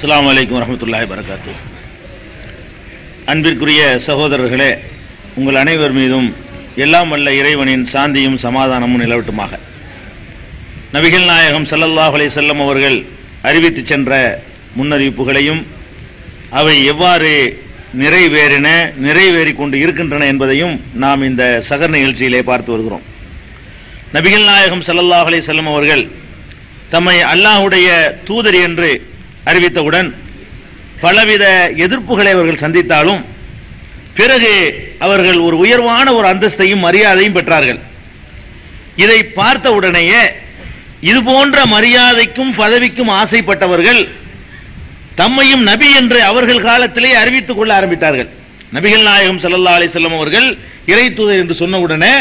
அஸ்ஸலாமு அலைக்கும் வரஹ்மத்துல்லாஹி வபரகாத்துஹு. அன்பிற்குரிய சகோதரர்களே, உங்கள் அனைவர் மீதும் எல்லாம் வல்ல இறைவனின் சாந்தியும் சமாதானமும் நிலவட்டுமாக. நபிகள் நாயகம் ஸல்லல்லாஹு அலைஹி வஸல்லம் அவர்கள் அறிவித்து சென்ற முன்னறிவிப்புகளையும் அவை எவ்வாறு நிறைவேறிக் கொண்டு இருக்கின்றன என்பதையும் நாம் இந்த சகர் நிகழ்ச்சியிலே பார்த்து வருகிறோம். நபிகள் நாயகம் ஸல்லல்லாஹு அலைஹி வஸல்லம் அவர்கள் தம்மை அல்லாஹ்வுடைய தூதர் என்று அறிவித்தவுடன் பலவித எதிர்ப்புகளை அவர்கள் சந்தித்தாலும் பிறகு அவர்கள் ஒரு உயர்வான ஒரு அந்தஸ்தையும் மரியாதையும் பெற்றார்கள். இதை பார்த்த உடனேயே இது போன்ற மரியாதைக்கும் பதவிக்கும் ஆசைப்பட்டவர்கள் தம்மையும் நபி என்று அவர்கள் காலத்திலே அறிவித்துக் கொள்ள ஆரம்பித்தார்கள். நபிகள் நாயகம் ஸல்லல்லாஹு அலைஹி வஸல்லம் அவர்கள் இறை தூதர் என்று சொன்னவுடனே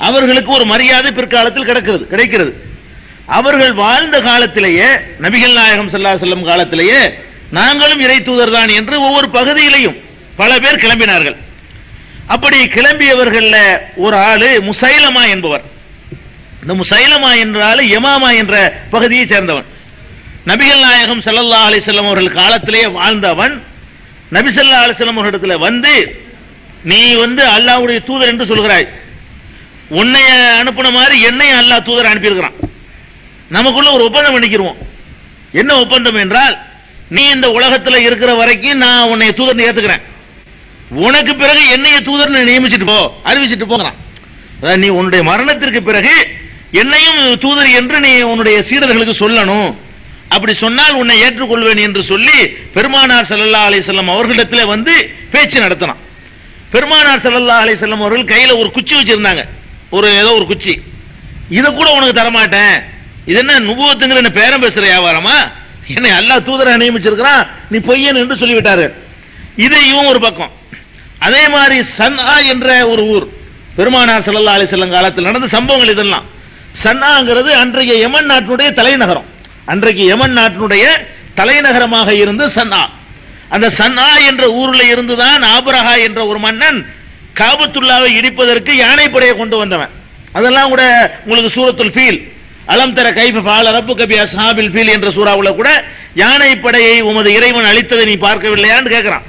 அவர்களுக்கு ஒரு மரியாதை பிற்காலத்தில் கிடைக்கிறது. அவர்கள் வாழ்ந்த காலத்திலேயே, நபிகள் நாயகம் ஸல்லல்லாஹு அலைஹி வஸல்லம் காலத்திலேயே நாங்களும் இறை தூதர் தான் என்று ஒவ்வொரு பகுதியிலையும் பல பேர் கிளம்பினார்கள். அப்படி கிளம்பியவர்கள் ஒரு ஆளு முசைலமா என்பவர். இந்த முசைலமா என்றால் யமாமா என்ற பகுதியை சேர்ந்தவன். நபிகள் நாயகம் ஸல்லல்லாஹு அலைஹி வஸல்லம் அவர்கள் காலத்திலேயே வாழ்ந்தவன். நபி ஸல்லல்லாஹு அலைஹி வஸல்லம் அவர்களிடத்தில் வந்து, நீ அல்லாஹ்வுடைய தூதர் என்று சொல்கிறாய், உன்னை அனுப்பின மாதிரி என்னையும் அல்லாஹ் தூதர் அனுப்பியிருக்கிறான், நமக்குள்ள ஒரு ஒப்பந்தம் பண்ணிக்கிறோம். என்ன ஒப்பந்தம் என்றால், நீ இந்த உலகத்தில் இருக்கிற வரைக்கும் நான் உன்னை தூதர் ஏத்துக்கிறேன், உனக்கு பிறகு என்னைய தூதர் நியமிச்சுட்டு போ, அறிவிச்சுட்டு போகிறான். நீ உன்னுடைய மரணத்திற்கு பிறகு என்னையும் தூதர் என்று நீ உன்னுடைய சீடர்களுக்கு சொல்லணும், அப்படி சொன்னால் உன்னை ஏற்றுக்கொள்வேன் என்று சொல்லி பெருமானார் ஸல்லல்லாஹு அலைஹி வஸல்லம் அவர்களிடத்தில் வந்து பேச்சு நடத்தினான். பெருமானார் ஸல்லல்லாஹு அலைஹி வஸல்லம் அவர்கள் கையில ஒரு குச்சி வச்சிருந்தாங்க, ஏதோ ஒரு குச்சி. இதை கூட உனக்கு தரமாட்டேன், இது என்ன நுபுவத்துங்கிற என்ன பேரம் பேசுற வியாபாரமா, என்னை அல்லாஹ் தூதரை நியமிச்சிருக்கிறான், நீ பொய்யன் என்று சொல்லிவிட்டாரு. இது இவன் ஒரு பக்கம். அதே மாதிரி சன்ஆ என்ற ஒரு ஊர், பெருமானார் ஸல்லல்லாஹு அலைஹி வஸல்லம் காலத்தில் நடந்த சம்பவங்கள் இதெல்லாம். சன்ஆங்கிறது அன்றைய யமன் நாட்டினுடைய தலைநகரம். அன்றைக்கு யமன் நாட்டினுடைய தலைநகரமாக இருந்த சன்ஆ. அந்த சன்ஆ என்ற ஊரில் இருந்துதான் ஆபிரஹா என்ற ஒரு மன்னன் காபத்துல்லாவை இடிப்பதற்கு யானைப்படையை கொண்டு வந்தவன். அதெல்லாம் கூட உங்களுக்கு சூரத்துல் ஃபீல், அலம் தர கைஃப ஃபஅல ரப்புக பி அஸ்ஹாபில் ஃபீல் என்ற சூறாவுல கூட யானைப்படையை உமது இறைவன் அழித்ததை நீ பார்க்கவில்லையான்னு கேட்கிறான்.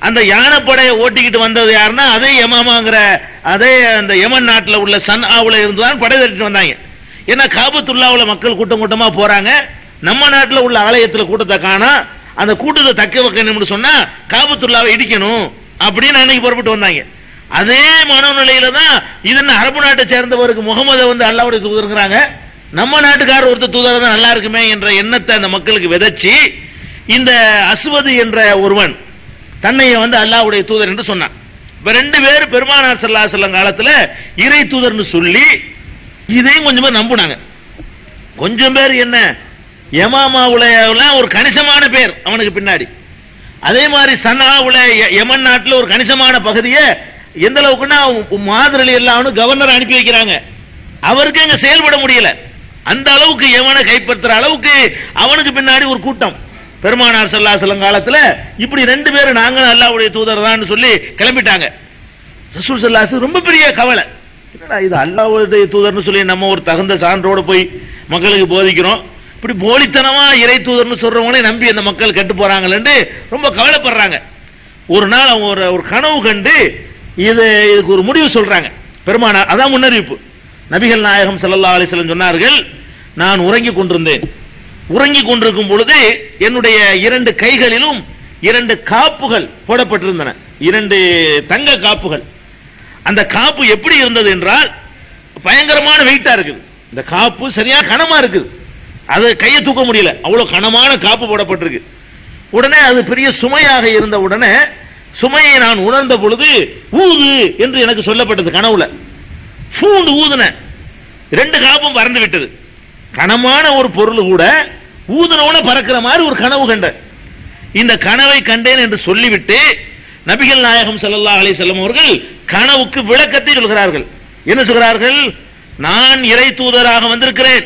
அந்த யானைப்படையை ஓட்டிக்கிட்டு வந்தது யாருன்னா அதே யமாமாங்கிற அதே அந்த யமன் நாட்டில் உள்ள சன்ஆவுல இருந்துதான் படை தட்டிட்டு வந்தாங்க. ஏன்னா காபத்துல்லாவுல மக்கள் கூட்டம் கூட்டமா போறாங்க, நம்ம நாட்டில் உள்ள ஆலயத்தில் கூட்டத்தை காணா, அந்த கூட்டத்தை தக்க வைக்கணும்னு சொன்னா காபத்துல்லாவை இடிக்கணும் அப்படின்னு அன்னைக்கு புறப்பட்டு வந்தாங்க. அதே மனநிலையில தான் இது அரபு நாட்டை சேர்ந்தவருக்கு முகமது அல்லாஹ்வுடைய தூதருங்கிறாங்க, நம்ம நாட்டுக்காரர் ஒருத்தர் தூதர் தான் நல்லா இருக்குமே என்ற எண்ணத்தை அந்த மக்களுக்கு விதைச்சு இந்த அஸ்வது என்ற ஒருவன் தன்னை அல்லாஹ்வுடைய தூதர் என்று சொன்னான். இப்ப ரெண்டு பேர் பெருமானார் ஸல்லல்லாஹு அலைஹி வஸல்லம் காலத்துல இறை தூதர்னு சொல்லி இதையும் கொஞ்சம் பேர் நம்பினாங்க. கொஞ்சம் பேர் என்ன யமாமாவுல ஒரு கணிசமான பேர் அவனுக்கு பின்னாடி. அதே மாதிரி சன்ஆவுல யமன் நாட்டில் ஒரு கணிசமான பகுதியை எந்த அளவுக்குன்னா மாதிரி எல்லாம் கவர்னர் அனுப்பி வைக்கிறாங்க, அவருக்கு அங்க செயல்பட முடியல. அந்த அளவுக்கு யமனை கைப்பற்றுற அளவுக்கு அவனுக்கு பின்னாடி ஒரு கூட்டம். பெருமானார் ஸல்லல்லாஹு அலைஹி வஸல்லம் காலத்துல இப்படி ரெண்டு பேரும் நாங்க அல்லாஹ்வுடைய தூதர் தான் சொல்லி கிளம்பிட்டாங்க. ரசூல் ஸல்லல்லாஹு அலைஹி வஸல்லம் ரொம்ப பெரிய கவலை, என்னடா இது அல்லாஹ்வுடைய தூதர்னு சொல்லி நம்ம ஒரு தகுந்த சான்றோடு போய் மக்களுக்கு போதிக்கிறோம், இப்படி போலித்தனமா இறை தூதர்னு சொல்றவங்களே நம்பி அந்த மக்கள் கெட்டு போறாங்கன்னு ரொம்ப கவலைப்படுறாங்க. ஒரு நாள் அவங்க ஒரு கனவு கண்டு இதுக்கு ஒரு முடிவு சொல்றாங்க. பெருமானார் அதான் முன்னறிவிப்பு. நபிகள் நாயகம் ஸல்லல்லாஹு அலைஹி வஸல்லம் சொன்னார்கள், நான் உறங்கிக் கொண்டிருந்தேன், உறங்கிக் கொண்டிருக்கும் பொழுது என்னுடைய இரண்டு கைகளிலும் இரண்டு காப்புகள் போடப்பட்டிருந்தன, இரண்டு தங்க காப்புகள். அந்த காப்பு எப்படி இருந்தது என்றால் பயங்கரமான வெயிட்டா இருக்குது. இந்த காப்பு சரியா கனமா இருக்குது, அது கையை தூக்க முடியல, அவ்வளவு கனமான காப்பு போடப்பட்டிருக்கு. உடனே அது பெரிய சுமையாக இருந்த உடனே சுமையை நான் உணர்ந்த பொழுது ஊது என்று எனக்கு சொல்லப்பட்டது கனவுல. பூண்டு ஊதுன, ரெண்டு காப்பும் பறந்து விட்டது. கனமான ஒரு பொருள் கூட ஊதுனோட பறக்கிற மாதிரி ஒரு கனவு கண்டேன். இந்த கனவை கண்டேன் என்று சொல்லிவிட்டு நபிகள் நாயகம் ஸல்லல்லாஹு அலைஹி வஸல்லம் அவர்கள் கனவுக்கு விளக்கத்தை சொல்கிறார்கள். என்ன சொல்கிறார்கள்? நான் இறை தூதராக வந்திருக்கிறேன்,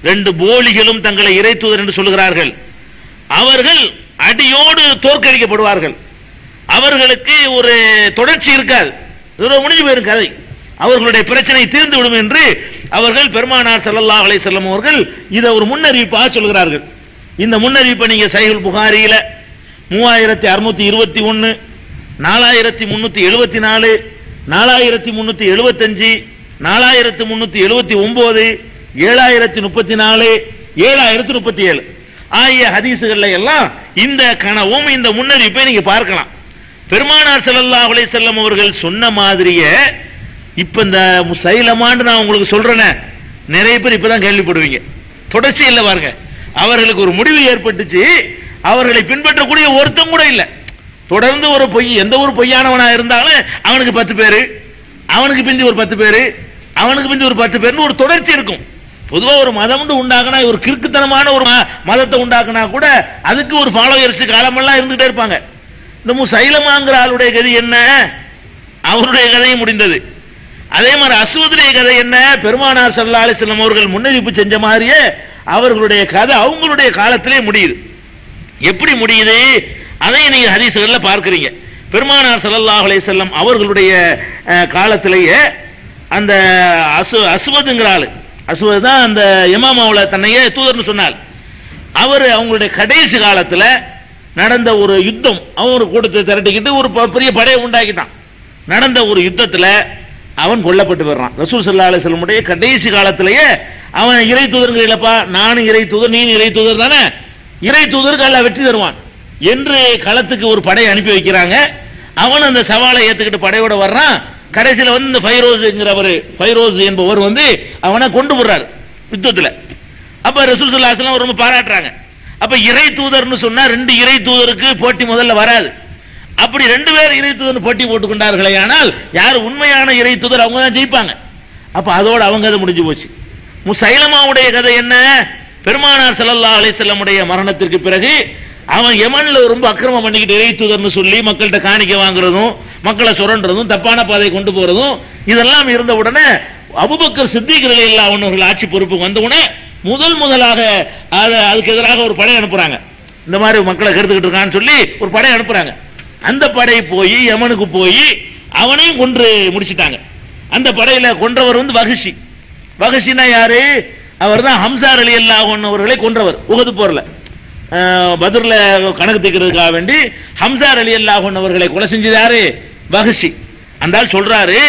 ரெண்டு போலிகளும் தங்களை இறை தூதர் என்று சொல்கிறார்கள், அவர்கள் அடியோடு தோற்கடிக்கப்படுவார்கள், அவர்களுக்கு ஒரு தொடர்ச்சி இருக்காது, முடிஞ்சு போயிரும் கதை, அவர்களுடைய பிரச்சனை தீர்ந்து விடும் என்று அவர்கள் பெருமானார் ஸல்லல்லாஹு அலைஹி வஸல்லம் அவர்கள் இதை ஒரு முன்னறிவிப்பாக சொல்கிறார்கள். இந்த முன்னறிவிப்பை நீங்க சஹீஹுல் புகாரியில 3621, 4374, 4375, 4379, 7034, 7037 ஆகிய ஹதீசுகள்ல எல்லாம் இந்த கனவும் இந்த முன்னறிவிப்பை நீங்க பார்க்கலாம். பெருமானார் ஸல்லல்லாஹு அலைஹி வஸல்லம் அவர்கள் சொன்ன மாதிரியே இப்ப இந்த முசைலமான்னு நான் உங்களுக்கு சொல்றேனே, நிறைய பேர் இப்பதான் கேள்விப்படுவீங்க. தொடர்ச்சி இல்ல பாருங்க, அவர்களுக்கு ஒரு முடிவு ஏற்பட்டுச்சு, அவர்களை பின்பற்றக்கூடிய ஒருத்தம் கூட இல்ல. தொடர்ந்து ஒரு பொய், எந்த ஒரு பொய்யானவனா இருந்தாலும் அவனுக்கு 10 பேரு, அவனுக்கு பிந்தி ஒரு 10 பேரு, அவனுக்கு பிந்தி ஒரு 10 பேர்னு ஒரு தொடர்ச்சி இருக்கும். பொதுவா ஒரு மதம் உண்டாக்குனா, ஒரு கிறுக்குத்தனமான ஒரு மதத்தை உண்டாக்குனா கூட அதுக்கு ஒரு ஃபாலோயர்ஸ் காலமெல்லாம் இருந்துகிட்டே இருப்பாங்க. இந்த முசைலமாங்கிற ஆளுடைய கதை என்ன? அவருடைய கதையும் முடிந்தது. அதே மாதிரி அஸ்வதுடைய கதை என்ன? பெருமானார் ஸல்லல்லாஹு அலைஹி வஸல்லம் அவர்கள் முன்னறிவிப்பு செஞ்ச மாதிரியே அவர்களுடைய கதை அவங்களுடைய காலத்திலே முடியுது. எப்படி முடியுது? அதை நீங்க ஹதீஸ்கள்ல பார்க்கிறீங்க. பெருமானார் ஸல்லல்லாஹு அலைஹி வஸல்லம் அவர்களுடைய காலத்திலேயே அந்த அஸ்வதுங்கிற ஆளு, அஸ்வத் தான் அந்த யமாமாவுல தன்னையே தூதர்னு சொன்னார். அவர் அவங்களுடைய கடைசி காலத்துல நடந்த ஒரு யுத்தம், அவன் ஒரு கூட்டத்தை திரட்டிக்கிட்டு ஒரு பெரிய படையை உண்டாக்கிட்டான். நடந்த ஒரு யுத்தத்துல அவன் கொல்லப்பட்டு வர்றான். ரசூல் ஸல்லல்லாஹு அலைஹி வஸல்லம் உடைய கடைசி காலத்திலேயே அவன் இறை தூதர்களப்பா, நானும் இறை தூதர், நீ இறை தூதர் தானே, இறை தூதருக்கு அல்லாஹ் வெற்றி தருவான் என்று களத்துக்கு ஒரு படையை அனுப்பி வைக்கிறாங்க. அவன் அந்த சவாலை ஏத்துக்கிட்டு படையோட வர்றான். கடைசியில் வந்து இந்த ஃபைரோஸ் என்பவர் வந்து அவனை கொண்டு போடுறாரு யுத்தத்துல. அப்ப ரசூல் ஸல்லல்லாஹு அலைஹி வஸல்லம் ரொம்ப பாராட்டுறாங்க. அப்ப இறை தூதர்னு சொன்னா 2 இறை தூதருக்கு போட்டி முதல்ல வராது. அப்படி 2 பேர் இறை தூதர் போட்டி போட்டுக் கொண்டார்களே, ஆனால் யார் உண்மையான இறை தூதர் அவங்க தான் ஜெயிப்பாங்க. அப்ப அதோட அவங்க கதை முடிஞ்சு போச்சு. முசைலமாவுடைய கதை என்ன? பெருமானார் ஸல்லல்லாஹு அலைஹி வஸல்லம் உடைய மரணத்திற்கு பிறகு அவன் யமன்ல ரொம்ப அக்கிரமம் பண்ணிக்கிட்டு இறை தூதர்னு சொல்லி மக்கள்கிட்ட காணிக்க வாங்குறதும், மக்களை சுரண்டுறதும், தப்பான பாதை கொண்டு போறதும் இதெல்லாம் இருந்த உடனே அபூபக்கர் சித்திக் ரலியல்லாஹு அன்ஹு அவர்கள் ஆட்சி பொறுப்புக்கு வந்த உடனே முதலாக அதுக்கு எதிராக ஒரு படை அனுப்புறாங்க. இந்த மாதிரி மக்களை கெடுத்துக்கிட்டு இருக்கான்னு சொல்லி ஒரு படை அனுப்புறாங்க. அந்த படை போய் யமனுக்கு போய் அவனையும் கொன்று முடிச்சிட்டாங்க. அந்த படையில கொன்றவர் வந்து வஹ்ஷினா யாரு? அவர் தான் ஹம்ஸா ரலியல்லாஹு அன்ஹு அவர்களை கொன்றவர். உஹது போர்ல பத்ர்ல கணக்கு தீர்க்கிறதுக்காக வேண்டி ஹம்ஸா ரலியல்லாஹு அன்ஹு அவர்களை கொலை செஞ்சது யாரு? வஹ்ஷி. அந்த ஆள் சொல்றாரு,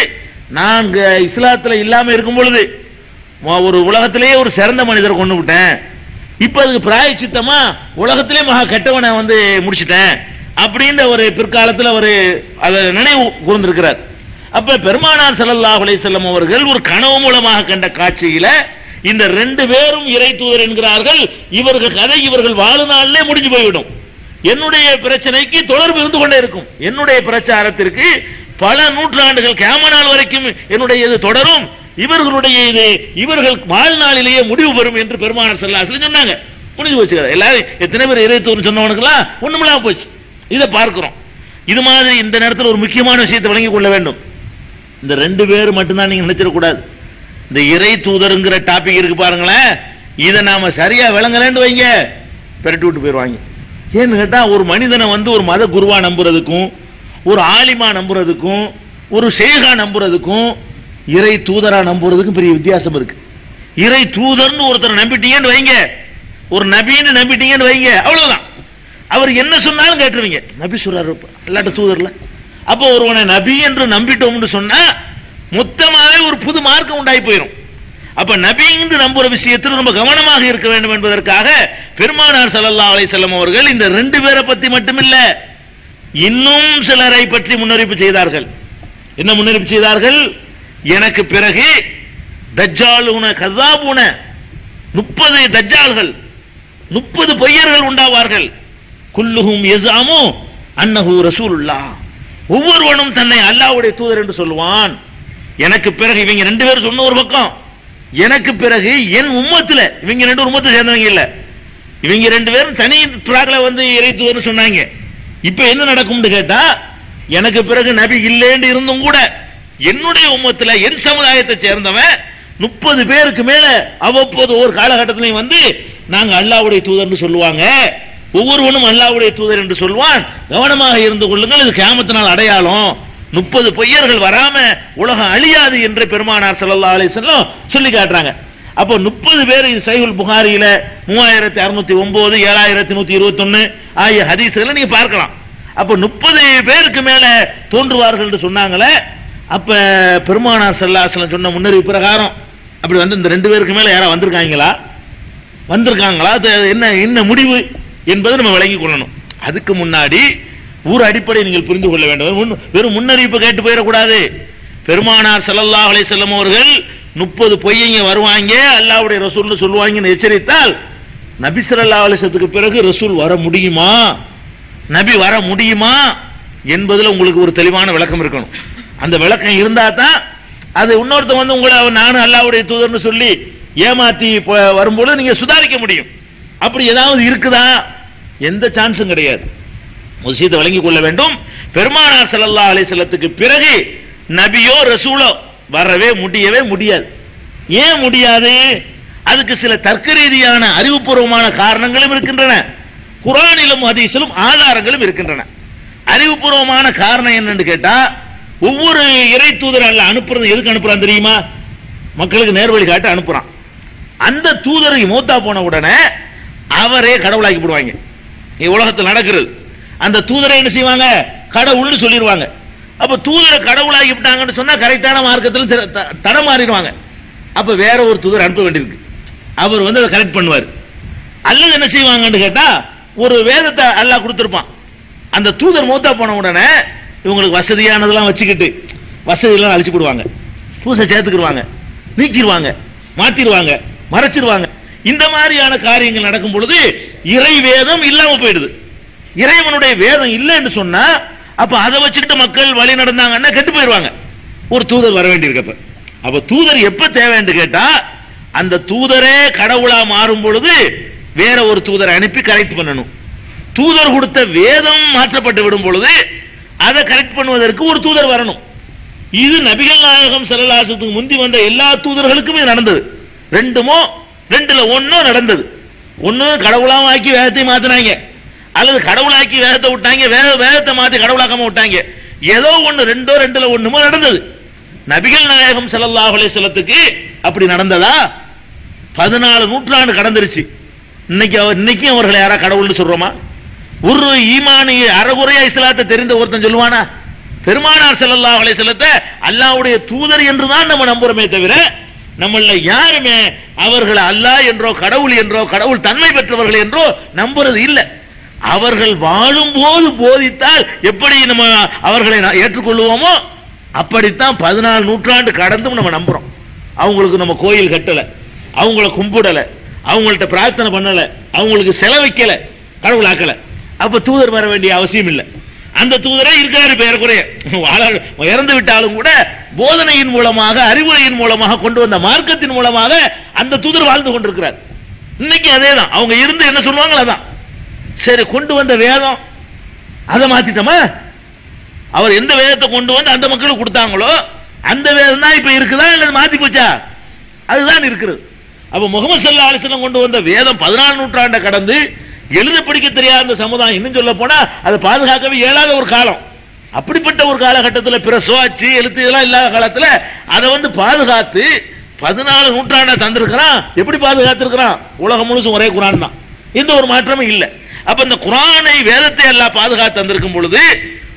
நான் இஸ்லாத்துல இல்லாம இருக்கும் பொழுது ஒரு உலகத்திலேயே ஒரு சிறந்த மனிதரை கொண்டு விட்டேன், இப்ப அதுக்கு பிராயச்சித்தமா உலகத்திலே மகா கெட்டவனை வந்து முடிச்சிட்டேன் அப்படின்ற ஒரு பிற்காலத்தில் ஒரு அதை நினைவு கூர்ந்திருக்கிறார். அப்ப பெருமானார் ஸல்லல்லாஹு அலைஹி வஸல்லம் அவர்கள் ஒரு கனவு மூலமாக கண்ட காட்சியில இந்த 2 பேரும் இறை தூதர் என்கிறார்கள். இவர்கள் கதை இவர்கள் வாழ்நாளிலே முடிஞ்சு போய்விடும். என்னுடைய பிரச்சனைக்கு தொடர்பு இருந்து கொண்டே இருக்கும். என்னுடைய பிரச்சாரத்திற்கு பல நூற்றாண்டுகள் கியாமத் நாள் வரைக்கும் என்னுடைய இது தொடரும். இவர்களுடைய இது இவர்கள் வாழ்நாளிலேயே முடிவு பெறும் என்று பெருமானார் ஸல்லல்லாஹு அலைஹி வஸல்லம் சொன்னாங்க. முடிஞ்சு போச்சு. எல்லாரும் எத்தனை பேர் இறை தூதர் சொன்னவனுக்கெல்லாம் ஒண்ணுமில்லாம போச்சு. இதை பார்க்கிறோம். இது மாதிரி இந்த நேரத்தில் ஒரு முக்கியமான விஷயத்தை விளங்கிக் கொள்ள வேண்டும். இந்த 2 பேர் மட்டும்தான் நீங்க நினைச்சிடக்கூடாது. இந்த இறை தூதருங்கிற டாபிக் இருக்கு பாருங்களேன், இதை நாம சரியா விளங்கலன்னு வைங்க, பெரட்டி விட்டு போயிருவாங்க. ஏன்னு கேட்டா, ஒரு மனிதனை வந்து ஒரு மத குருவா நம்புறதுக்கும், ஒரு ஆலிமா நம்புறதுக்கும், ஒரு ஷேகா நம்புறதுக்கும், இறை தூதரா நம்புறதுக்கும் பெரிய வித்தியாசம் இருக்கு. இறை தூதர்னு ஒருத்தர் நம்பிட்டீங்கன்னு வைங்க, ஒரு நபின்னு நம்பிட்டீங்கன்னு வைங்க, அவ்வளவுதான். அவர் என்ன சொன்னாலும் கேட்டுருவீங்க. நபி சொல்றாரு அல்லாஹ் தூதர்ல. அப்போ ஒருவனை நபி என்று நம்பிட்டோம்னு சொன்னா மொத்தமாவே ஒரு புது மார்க்கம் உண்டாகி போயிடும். அப்ப நபி என்று நம்புற விஷயத்தில் ரொம்ப கவனமாக இருக்க வேண்டும் என்பதற்காக பெருமானார் ஸல்லல்லாஹு அலைஹி வஸல்லம் அவர்கள் இந்த 2 பேரை பத்தி மட்டுமில்ல, இன்னும் சிலரை பற்றி முன்னறிவிப்பு செய்தார்கள். என்ன முன்னறிவிப்பு செய்தார்கள்? எனக்கு பிறகு தஜ்ஜாலுன கஸாபுன 30 தஜ்ஜால்கள், 30 பொய்யர்கள் உண்டாவார்கள். குல்லுஹும் யஸாமு அன்னஹு ரசூலுல்லாஹ், ஒவ்வொருவனும் தன்னை அல்லாஹ்வுடைய தூதர் என்று சொல்லுவான். எனக்கு பிறகு இவங்க 2 பேர் சொன்ன ஒரு பக்கம், எனக்கு பிறகு என் உம்மத்துல, இவங்க 2 உம்மத்தை சேர்ந்தவங்க இல்ல, இவங்க 2 பேரும் தனி ட்ராக்ல வந்து இறை தூதர்னு சொன்னாங்க. இப்ப என்ன நடக்கும்னு கேட்டா, எனக்கு பிறகு நபி இல்லேன்னு இருந்தும் கூட என்னுடைய உம்மத்துல என் சமுதாயத்தை சேர்ந்தவன் 30 பேருக்கு மேல அவ்வப்போது ஒவ்வொரு காலகட்டத்திலையும் வந்து நாங்க அல்லாஹ்வுடைய தூதர்னு சொல்லுவாங்க. ஒவ்வொருவனும் அல்லாஹ்வுடைய தூதர் என்று சொல்வான். கவனமாக இருந்து கொள்ளுங்கள், இது கியாமத் நாள் அடையாளம். 30 பொய்யர்கள் வராம உலகம் அழியாது என்று பெருமானார் ஸல்லல்லாஹு அலைஹி வஸல்லம் சொல்லி காட்டுறாங்க. அப்போ 30 பேர் இது சஹீஹுல் புகாரியில 3609 7121 ஆகிய ஹதீஸ்களை நீங்க பார்க்கலாம். அப்ப 30 பேருக்கு மேல தோன்றுவார்கள் என்று சொன்னாங்களே. அப்ப பெருமானார் ஸல்லல்லாஹு அலைஹி வஸல்லம் சொன்ன முன்னறிவு பிரகாரம் அப்படி வந்து இந்த 2 பேருக்கு மேல யாரா வந்திருக்காங்களா என்ன என்ன முடிவு என்பதை நம்ம விளங்கிக் கொள்ளணும். அதுக்கு முன்னாடி ஊர் அடிப்படை நீங்கள் புரிந்து கொள்ள வேண்டும். வெறும் முன்னறிவிப்பு கேட்டு போயிடக்கூடாது. பெருமானார் ஸல்லல்லாஹு அலைஹி வஸல்லம் அவர்கள் 30 பொய்யங்க வருவாங்க, அல்லாஹ்வுடைய ரசூல்னு சொல்லுவாங்கன்னு எச்சரித்தால் நபி ஸல்லல்லாஹு அலைஹி வஸல்லத்துக்கு பிறகு ரசூல் வர முடியுமா, நபி வர முடியுமா என்பதில் உங்களுக்கு ஒரு தெளிவான விளக்கம் இருக்கணும். அந்த விளக்கம் இருந்தா தான் அது இன்னொருத்த வந்து உங்களை நானும் அல்லாஹ்வுடைய தூதர்னு சொல்லி ஏமாத்தி வரும்போது நீங்க சுதாரிக்க முடியும். அப்படி ஏதாவது இருக்குதா? எந்த சான்ஸும் கிடையாது. விஷயத்தை விளங்கிக் கொள்ள வேண்டும். பெருமானார் ஸல்லல்லாஹு அலைஹி வஸல்லத்துக்கு பிறகு நபியோ ரசூலோ வரவே முடியாது. ஏன் முடியாது? அதுக்கு சில தர்க்க ரீதியான அறிவுபூர்வமான காரணங்களும் இருக்கின்றன, குர்ஆனிலும் ஹதீஸிலும் ஆதாரங்களும் இருக்கின்றன. அறிவுபூர்வமான காரணம் என்னன்னு கேட்டா, ஒவ்வொரு இறை தூதர் அல்ல அனுப்புறது எதுக்கு அனுப்புறான் தெரியுமா? மக்களுக்கு நேர்வழி காட்ட அனுப்புறான். அந்த தூதரை மூத்தா போன உடனே அவரே கடவுளாக்கி போடுவாங்க. உலகத்தில் நடக்கிறது. அந்த தூதரை என்ன செய்வாங்க? கடவுள்னு சொல்லிடுவாங்க. அப்ப தூதரை கடவுளாகி விட்டாங்கன்னு சொன்னா கரெக்டான மார்க்கத்தில் தடமாறிடுவாங்க. அப்ப வேற ஒரு தூதர் அனுப்ப வேண்டியிருக்கு. அவர் வந்து அதை கரெக்ட் பண்ணுவார். அல்லது என்ன செய்வாங்கன்னு கேட்டா, ஒரு வேதத்தை அல்லாஹ் கொடுத்திருப்பான். அந்த தூதர் மூத்தா போன உடனே இவங்களுக்கு வசதியானதெல்லாம் வச்சுக்கிட்டு வசதியெல்லாம் அழிச்சு போடுவாங்க, பூசை சேர்த்துக்கிடுவாங்க, நீக்கிடுவாங்க, மாத்திடுவாங்க, மறைச்சிருவாங்க. இந்த மாதிரியான காரியங்கள் நடக்கும் பொழுது இறை வேதம் இல்லாம போயிடுது. இறைவனுடைய வேதம் இல்லைன்னு சொன்னா அப்ப அதை வச்சுக்கிட்டு மக்கள் வழி நடந்தாங்கன்னா கெட்டு போயிடுவாங்க. ஒரு தூதர் வர வேண்டியிருக்கப்ப அப்ப தூதர் எப்ப தேவைன்னு கேட்டா, அந்த தூதரே கடவுளா மாறும் பொழுது வேற ஒரு தூதரை அனுப்பி கரெக்ட் பண்ணணும். தூதர் கொடுத்த வேதம் மாற்றப்பட்டு விடும் பொழுது அதை கரெக்ட் பண்ணுவதற்கு ஒரு தூதர் வரணும். இது நபிகள் நாயகம் ஸல்லல்லாஹு அலைஹி வஸல்லத்துக்கு முந்தி வந்த எல்லா தூதர்களுக்கும் இது நடந்தது. ரெண்டுல ஒன்னோ நடந்தது. ஒன்னு கடவுளாவும் ஆக்கி வேதத்தை மாத்தினாங்க, அல்லது கடவுளாக்கி வேதத்தை விட்டாங்க, வேதத்தை மாத்தி கடவுளாக்காம விட்டாங்க. ஏதோ ஒன்னு ரெண்டுல ஒண்ணுமோ நடந்தது. நபிகள் நாயகம் ஸல்லல்லாஹு அலைஹி வஸல்லத்துக்கு அப்படி நடந்ததா? 14 நூற்றாண்டு கடந்துருச்சு. இன்னைக்கு அவர்களை யாரா கடவுள்னு சொல்றோமா? ஒரு ஈமானி அறகுறையா இஸ்லாத்தை தெரிந்த ஒருத்தன் சொல்லுவானா? பெருமானார் ஸல்லல்லாஹு அலைஹி வஸல்லத்தை அல்லாஹ்வுடைய தூதர் என்றுதான் நம்ம நம்புறோமே தவிர நம்மள யாருமே அவர்களை அல்லாஹ் என்றோ கடவுள் என்றோ கடவுள் தன்மை பெற்றவர்கள் என்றோ நம்புறது இல்லை. அவர்கள் வாழும் போது போதித்தால் எப்படி நம்ம அவர்களை ஏற்றுக்கொள்வோமோ அப்படித்தான் 14 நூற்றாண்டு கடந்தும் நம்ம நம்புறோம். அவங்களுக்கு நம்ம கோயில் கட்டல, அவங்கள கும்பிடல, அவங்கள்ட்ட பிரார்த்தனை பண்ணல, அவங்களுக்கு செலவைக்கல, கடவுள் ஆக்கல. அப்ப தூதர் வர வேண்டிய அவசியம் இல்லை. அந்த தூதரே இருக்காரு பேருக்குறைய, இறந்து விட்டாலும் கூட போதனையின் மூலமாக அறிவுரையின் மூலமாக கொண்டு வந்த மார்க்கத்தின் மூலமாக அந்த தூதர் வாழ்ந்து கொண்டிருக்கிறார். இன்னைக்கு அதேதான். அவங்க இருந்து என்ன சொல்லுவாங்களோ அதான். சரி, கொண்டு வந்த வேதம் அதை மாத்திட்டோமா? அவர் எந்த வேதத்தை கொண்டு வந்து அந்த மக்களுக்கு கொடுத்தாங்களோ அந்த வேதம் தான் இப்ப இருக்குதா இல்ல மாத்தி போச்சா? அதுதான் இருக்கிறது. அப்ப முஹம்மது ஸல்லல்லாஹு அலைஹி வஸல்லம் கொண்டு வந்த வேதம் 14 நூற்றாண்டை கடந்து எழுத படிக்க தெரியாத சமுதாயம், இன்னும் சொல்ல போனா அதை பாதுகாக்கவே இயலாத ஒரு காலம். அப்படிப்பட்ட ஒரு காலகட்டத்தில் பிரசோ அச்சு எழுத்து இதெல்லாம் இல்லாத காலத்தில் அதை வந்து பாதுகாத்து 14 நூற்றாண்டை தந்திருக்கிறான். எப்படி பாதுகாத்திருக்கிறான்? உலகம் முழுசும் ஒரே குர்ஆன் தான், எந்த ஒரு மாற்றமும் இல்லை. அப்ப இந்த குர்ஆனை வேதத்தை எல்லாம் பாதுகாத்து தந்திருக்கும் பொழுது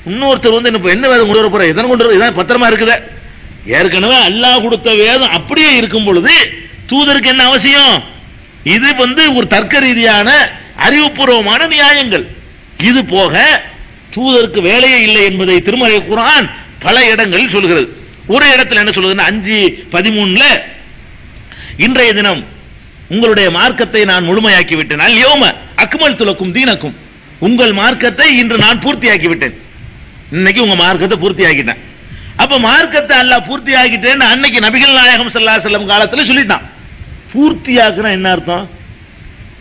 இன்னொருத்தர் வந்து என்ன வேதம் கொண்டு வர போற, எதனை கொண்டு வர, இதான் பத்திரமா இருக்குது. ஏற்கனவே அல்லாஹ் கொடுத்த வேதம் அப்படியே இருக்கும் பொழுது தூதருக்கு என்ன அவசியம்? இது வந்து ஒரு தர்க்க ரீதியான அறிவுபூர்வமான நியாயங்கள். இது போக தூதருக்கு வேலையே இல்லை என்பதை திருமறை குர்ஆன் பல இடங்களில் சொல்கிறது. ஒரு இடத்துல என்ன சொல்லுதுன்னா 5:13 இன்றைய தினம் உங்களுடைய மார்க்கத்தை நான் முழுமையாக்கி விட்டேன். அல்யௌம அக்மல்து லக்கும் தீனக்கும், உங்கள் மார்க்கத்தை இன்று நான் பூர்த்தியாக்கி விட்டேன். இன்னைக்கு உங்க மார்க்கத்தை பூர்த்தியாக்கிட்டேன். அப்ப மார்க்கத்தை அல்லாஹ் பூர்த்தியாக்கிட்டேன்னு அன்னைக்கு நபிகள் நாயகம் ஸல்லல்லாஹு அலைஹி வஸல்லம் காலத்துல சொல்லிட்டான். பூர்த்தியாக்குனா என்ன அர்த்தம்?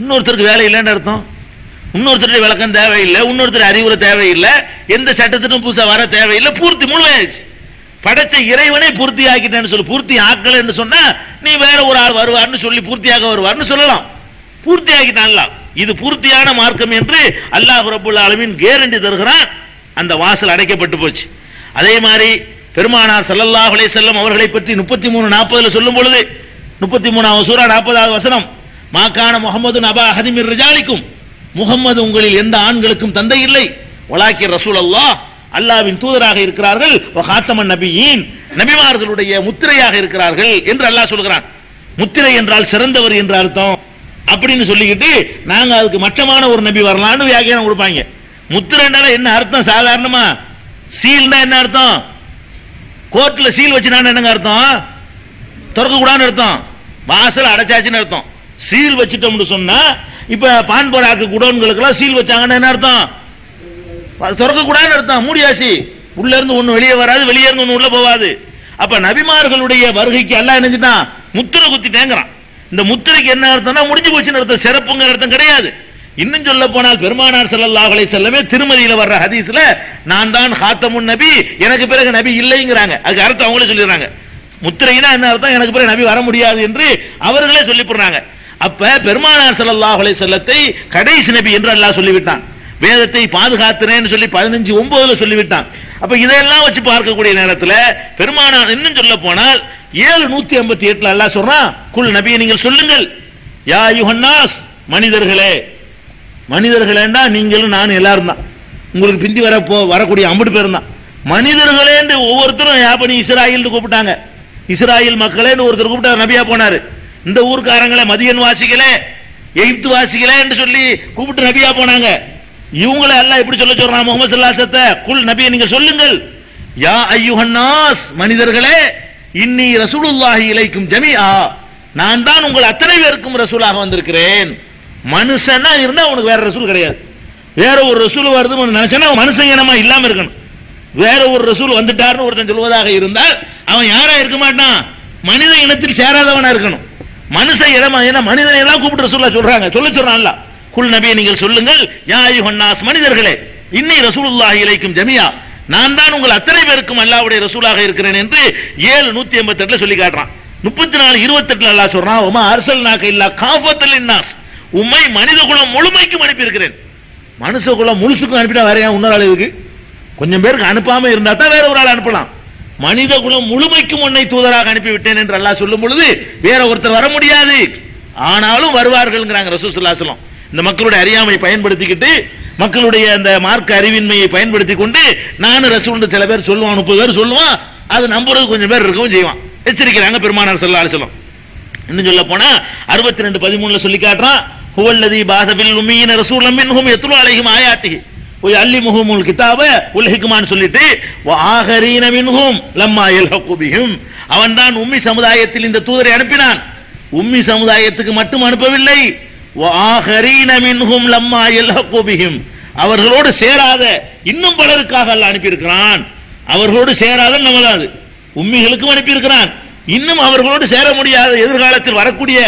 இன்னொருத்தருக்கு வேலை இல்லைன்னு அர்த்தம். இன்னொருத்தருடைய விளக்கம் தேவையில்லை, இன்னொருத்தர் அறிவுரை தேவையில்லை, எந்த சட்டத்திலும் புதுசா வர தேவையில்லை, பூர்த்தி முழுமையாச்சு. படைச்ச இறைவனை பூர்த்தி ஆக்கிட்டேன்னு சொல்லி, பூர்த்தி ஆக்கல என்று சொன்னா நீ வேற ஒரு ஆள் வருவார்னு சொல்லி பூர்த்தியாக வருவார்னு சொல்லலாம். பூர்த்தி ஆக்கிட்டான்ல, இது பூர்த்தியான மார்க்கம் என்று அல்லாஹ் ரப்பல் ஆலமீன் கேரண்டி தருகிறான். அந்த வாசல் அடைக்கப்பட்டு போச்சு. அதே மாதிரி பெருமானார் ஸல்லல்லாஹு அலைஹி வஸல்லம் அவர்களை பற்றி 33:40 சொல்லும் பொழுது 33வது சூரா 40வது வசனம், மாகான முஹம்மது நபா ஹதிமிர் ரிஜாலிக்கும், முகம்மது உங்களில் எந்த ஆண்களுக்கும் தந்தை இல்லை, வலாக்கி ரசூல் அல்லாஹ் அல்லாஹ்வின் தூதராக இருக்கிறார்கள், வஹாத்தமன் நபியீன் நபிமார்களுடைய முத்திரையாக இருக்கிறார்கள் என்று அல்லாஹ் சொல்கிறான். முத்திரை என்றால் சிறந்தவர் என்ற அர்த்தம் அப்படின்னு சொல்லிக்கிட்டு நாங்க அதுக்கு மட்டமான ஒரு நபி வரலான்னு வியாக்கியானம் கொடுப்பாங்க. முத்திரைனால என்ன அர்த்தம்? சாதாரணமா சீல்னா என்ன அர்த்தம்? கோர்ட்ல சீல் வச்சுனா என்னங்க அர்த்தம்? திறக்க கூடாதுன்னு அர்த்தம், வாசல் அடைச்சாச்சுன்னு அர்த்தம். சீல் வச்சுட்டோம்னு சொன்னா இப்ப பான் போடாக்கு குடோன்களுக்கு எல்லாம் சீல் வச்சாங்கன்னா என்ன அர்த்தம்? திறக்க கூடாதுன்னு அர்த்தம். மூடியாச்சு, உள்ள இருந்து ஒண்ணு வெளியே வராது, வெளியே இருந்து ஒண்ணு உள்ள போவாது. அப்ப நபிமார்களுடைய வருகைக்கு அல்லாஹ் என்னஞ்சிட்டான்? முத்திரை குத்திட்டேங்கிறான். இந்த முத்திரைக்கு என்ன அர்த்தம்னா முடிஞ்சு போச்சுன்னு அர்த்தம், சிறப்புங்கிற அர்த்தம் கிடையாது. இன்னும் சொல்ல போனால் பெருமானார் ஸல்லல்லாஹு அலைஹி வஸல்லம் திருமதியில வர்ற ஹதீஸ்ல நான் தான் ஹாத்தமுன் நபி, எனக்கு பிறகு நபி இல்லைங்கிறாங்க. அதுக்கு அர்த்தம் அவங்களே சொல்லிடுறாங்க. முத்திரைனா என்ன அர்த்தம்? எனக்கு பிறகு நபி வர முடியாது என்று அவர்களே சொல்லி போடுறாங்க. அப்ப பெருமானார் ஸல்லல்லாஹு அலைஹி வஸல்லத்தை கடைசி நபி என்று அல்லாஹ் சொல்லிவிட்டான். வேதத்தை பாதுகாத்துறேன்னு சொல்லி 15:9 சொல்லிவிட்டான். அப்ப இதெல்லாம் வச்சு பார்க்கக்கூடிய நேரத்தில் பெருமானார் இன்னும் சொல்ல போனால் 7:158 அல்லாஹ் சொல்றான், குல் நபியை நீங்கள் சொல்லுங்கள், யா அய்யுஹன்னாஸ் மனிதர்களே. மனிதர்களேண்டா நீங்களும் நானும் எல்லாரும் தான், உங்களுக்கு பிந்தி வரக்கூடிய 50 பேர் தான் மனிதர்களே. ஒவ்வொருத்தரும் யாபனி இஸ்ராயில் கூப்பிட்டாங்க. இஸ்ராயில் மக்களே ஒருத்தர் கூப்பிட்டார், நபியா போனாரு. இந்த ஊர்க்காரங்களே மதியன் வாசிகளே, எகிப்து வாசிகளே என்று சொல்லி கூப்பிட்டு நபியா போனாங்க. இவங்களை எல்லாம் எப்படி சொல்ல சொல்றான்? முகமது ஸல்லல்லாஹு அலைஹி வஸல்லம் குல் நபியை நீங்கள் சொல்லுங்கள், யா அய்யுஹன்னாஸ் மனிதர்களே, இன்னி ரசூலுல்லாஹி இலைக்கும் ஜமீஆ, நான் தான் உங்கள் அத்தனை பேருக்கும் ரசூலாக வந்திருக்கிறேன். மனுஷனா இருந்தா உனக்கு வேற ரசூல் கிடையாது. வேற ஒரு ரசூல் வருதுன்னு நினைச்சா மனுஷன் இனமா இல்லாம இருக்கணும். வேற ஒரு ரசூல் வந்துட்டார்னு ஒருத்தன் சொல்வதாக இருந்தால் அவன் யாரா இருக்க மாட்டான்? மனித இனத்தில் சேராதவனா இருக்கணும். மனுஷ இனமா, ஏன்னா மனிதனை எல்லாம் கூப்பிட்டு ரசூலா சொல்றாங்க, சொல்றான்ல. குல் நபியை நீங்கள் சொல்லுங்கள், யா அய்யுஹன்னாஸ் மனிதர்களே, இன்னி ரசூலுல்லாஹி இலைக்கும் ஜமீஆ, நான் தான் உங்கள் அத்தனை பேருக்கும் அல்லாஹ்வுடைய ரசூலாக இருக்கிறேன் என்று 7:158 சொல்லி காட்டுறான். 34:28 அல்லாஹ் சொல்றான், வமா அர்சல்நாக இல்லா காஃபத்தல் லின்னாஸ், உம்மை மனித குலம் முழுமைக்கும் அனுப்பி இருக்கிறேன். மனுஷ குலம் முழுசுக்கும் அனுப்பிட்டா வேற ஏன் இன்னொரு ஆள் இருக்கு? கொஞ்சம் பேருக்கு அனுப்பாம இருந்தா தான் வேற ஒரு ஆள் அனுப்பலாம். மனித குலம் முழுமைக்கும் உன்னை தூதராக அனுப்பிவிட்டேன் என்று அல்லாஹ் சொல்லும் பொழுது வேற ஒருத்தர் வர முடியாது, ஆனாலும் வருவார்கள்ங்கிறாங்க ரசூல் ஸல்லல்லாஹு அலைஹி வஸல்லம். இந்த மக்களுடைய அறியாமை பயன்படுத்திக்கிட்டு, மக்களுடைய அந்த மார்க்க அறிவின்மையை பயன்படுத்தி கொண்டு நானும் ரசூல்னு சில பேர் சொல்லுவான், 30 பேர் சொல்லுவான், அது நம்புறது கொஞ்சம் பேர் இருக்கவும் செய்வான். எச்சரிக்கிறாங்க பெருமானார் ஸல்லல்லாஹு அலைஹி வஸல்லம். இன்னும் சொல்ல போனா 62:13 சொல்லி காட்டுறான், ஹுவல்லதி பாதபில் உம்மீன ரசூலம் மின்ஹும் யத்லு அலைஹிம் ஆயாத்திஹி வயல்லிமுஹுமுல் கிதாப வல் ஹிக்மான்னு சொல்லிட்டு வஆகரீன மின்ஹும் லம்மா யல்ஹகு பிஹிம், அவன்தான் உம்மி சமுதாயத்தில் இந்த தூதரை அனுப்பினான். உம்மி சமுதாயத்துக்கு மட்டும் அனுப்பவில்லை, வஆகரீன மின்ஹும் லம்மா யல்ஹகு பிஹிம், அவர்களோடு சேராத இன்னும் பலருக்காக அல்லாஹ் அனுப்பி இருக்கிறான். அவர்களோடு சேராத நம்மளாது உம்மிகளுக்கும் அனுப்பி இருக்கிறான். இன்னும் அவர்களோடு சேர முடியாத எதிர்காலத்தில் வரக்கூடிய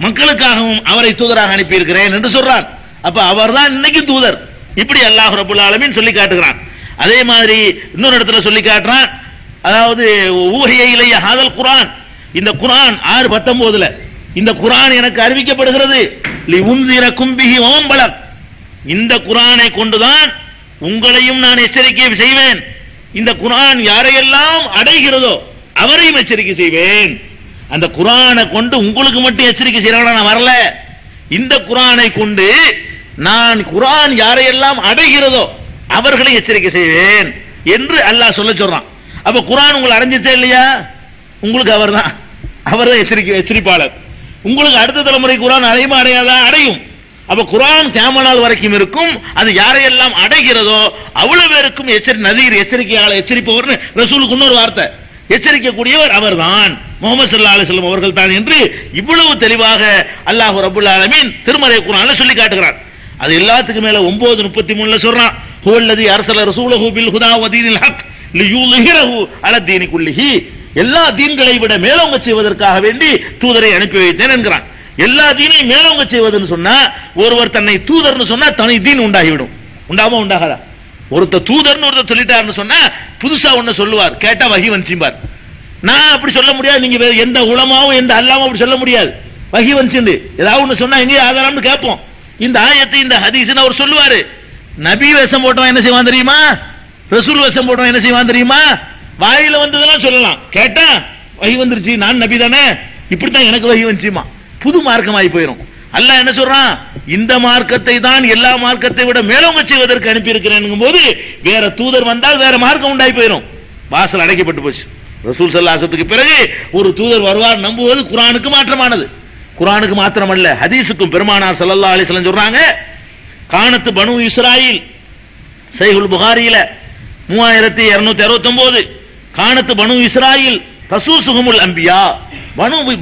மக்களுக்காகவும் அவரை தூதராக அனுப்பி இருக்கிறேன் என்று சொல்றான். அப்ப அவர்தான் இன்னைக்கு தூதர். இப்படி அல்லாஹ் ரப்பல் ஆலமீன் சொல்லி காட்டுகிறான். அதே மாதிரி இன்னொரு இடத்துல சொல்லி காட்டுறான், அதாவது ஊஹிய இலைய ஹாதல் குர்ஆன், இந்த குர்ஆன் 6:19 இந்த குர்ஆன் எனக்கு அறிவிக்கப்படுகிறது, லிஉன்சிரகும் பிஹி வமன் பலக், இந்த குர்ஆனை கொண்டுதான் உங்களையும் நான் எச்சரிக்கை செய்வேன். இந்த குர்ஆன் யாரையெல்லாம் அடைகிறதோ அவரையும் எச்சரிக்கை செய்வேன். அந்த குர்ஆனை கொண்டு உங்களுக்கு மட்டும் எச்சரிக்கை செய்யறவனா நான் வரல, இந்த குர்ஆனை கொண்டு நான் குர்ஆன் யாரையெல்லாம் அடைகிறதோ அவர்களை எச்சரிக்கை செய்வேன் என்று அல்லாஹ் சொல்றான். அப்ப குர்ஆன் உங்களை அடைஞ்சிச்சே இல்லையா? உங்களுக்கு அவர்தான், அவர்தான் எச்சரிப்பாளர். உங்களுக்கு அடுத்த தலைமுறை குர்ஆன் அடையுமா அடையாதா? அடையும். அப்ப குர்ஆன் கியாமத் நாள் வரைக்கும் இருக்கும். அது யாரையெல்லாம் அடைகிறதோ அவ்வளவு பேருக்கும் நதீர் எச்சரிக்கையாளர், எச்சரிப்பவர் ரசூலுக்கு இன்னொரு வார்த்தை, எச்சரிக்கக்கூடியவர் அவர்தான், முஹம்மது ஸல்லல்லாஹு அலைஹி வஸல்லம் அவர்கள் தான் என்று இவ்வளவு தெளிவாக அல்லாஹ் ரப்பல் ஆலமீன் திருமறை குர்ஆன்ல சொல்லி காட்டுகிறார். அது எல்லாத்துக்கும் மேல 9:33 சொல்றான், ஹுவல்லதி அர்ஸல ரசூலஹு பில் ஹுதா வ தீனில் ஹக் லியுல்ஹிரஹு அலா தீனி குல்லிஹி, எல்லா தீன்களை விட மேலோங்க செய்வதற்காக வேண்டி தூதரை அனுப்பி வைத்தேன் என்கிறான். எல்லா தீனையும் மேலோங்க செய்வதுன்னு சொன்னா, ஒருவர் தன்னை தூதர்னு சொன்னா தனி தீன் உண்டாகிவிடும். உண்டாமா உண்டாகாதா? ஒருத்தர் தூதர்னு ஒருத்தர் சொல்லிட்டாருன்னு சொன்னா புதுசா ஒண்ணு சொல்லுவார், கேட்டா வஹி வந்துச்சிம்பார். நான் அப்படி சொல்ல முடியாது, நீங்க எந்த உலமாவும் எந்த அல்லாவும் அப்படி சொல்ல முடியாது. வஹி வந்துச்சு ஏதாவது ஒண்ணு சொன்னா எங்க ஆதாரம்னு கேட்போம். இந்த ஆயத்தை இந்த ஹதீஸ்னு அவர் சொல்லுவாரு. நபி வேஷம் போட்டவன் என்ன செய்வான் தெரியுமா? ரசூல் வேஷம் போட்டவன் என்ன செய்வான் தெரியுமா? வாயில வந்ததெல்லாம் சொல்லலாம், கேட்டா வஹி வந்துருச்சு, நான் நபி தானே, இப்படித்தான் எனக்கு வகி வந்துச்சுமா, புது மார்க்கமாயி போயிடும். அல்லாஹ் என்ன சொல்றான், இந்த மார்க்கத்தை தான் எல்லா மார்க்கத்தை விட மேலோங்க செய்வதற்கு அனுப்பி இருக்கிறேன் போது வேற தூதர் வந்தால் வேற மார்க்கம் உண்டாகி போயிடும். வாசல் அடைக்கப்பட்டு போச்சு. ரசூல் ஸல்லல்லாஹு அலைஹி வஸல்லத்துக்கு பிறகு ஒரு தூதர் வருவார் நம்புவது குர்ஆனுக்கு மாற்றமானது. குர்ஆனுக்கு மாத்திரமல்ல, ஹதீஸுக்கும் பெருமானார் ஸல்லல்லாஹு அலைஹி வஸல்லம் சொல்றாங்க, கானத்து பனு இஸ்ராயில், சஹீஹுல் புகாரியில 3269, கானத்து பனு இஸ்ராயில் தசூசுஹுமுல் அன்பியா,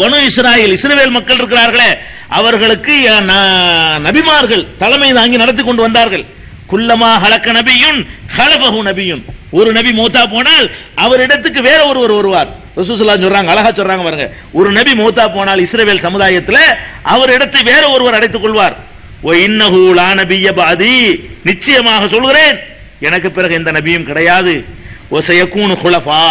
பனு இஸ்ராயில் இஸ்ரவேல் மக்கள் இருக்கிறார்களே அவர்களுக்கு நபிமார்கள் தலைமை தாங்கி நடத்தி கொண்டு வந்தார்கள். குல்லமா ஹலக்க நபியுன் ஹலபஹு நபியுன், ஒரு நபி மூத்தா போனால் அவர் இடத்துக்கு வேற ஒருவர் வருவார். ரசூல் ஸல்லல்லாஹு அலைஹி சொல்றாங்க, அழகா சொல்றாங்க பாருங்க, ஒரு நபி மூத்தா போனால் இஸ்ரவேல் சமுதாயத்தில் அவர் இடத்தை வேற ஒருவர் அடைத்துக் கொள்வார். ஓ இன்னஹு லா நபிய பஅதி, நிச்சயமாக சொல்கிறேன் எனக்கு பிறகு எந்த நபியும் கிடையாது. ஓ சயகூனு குலஃபா,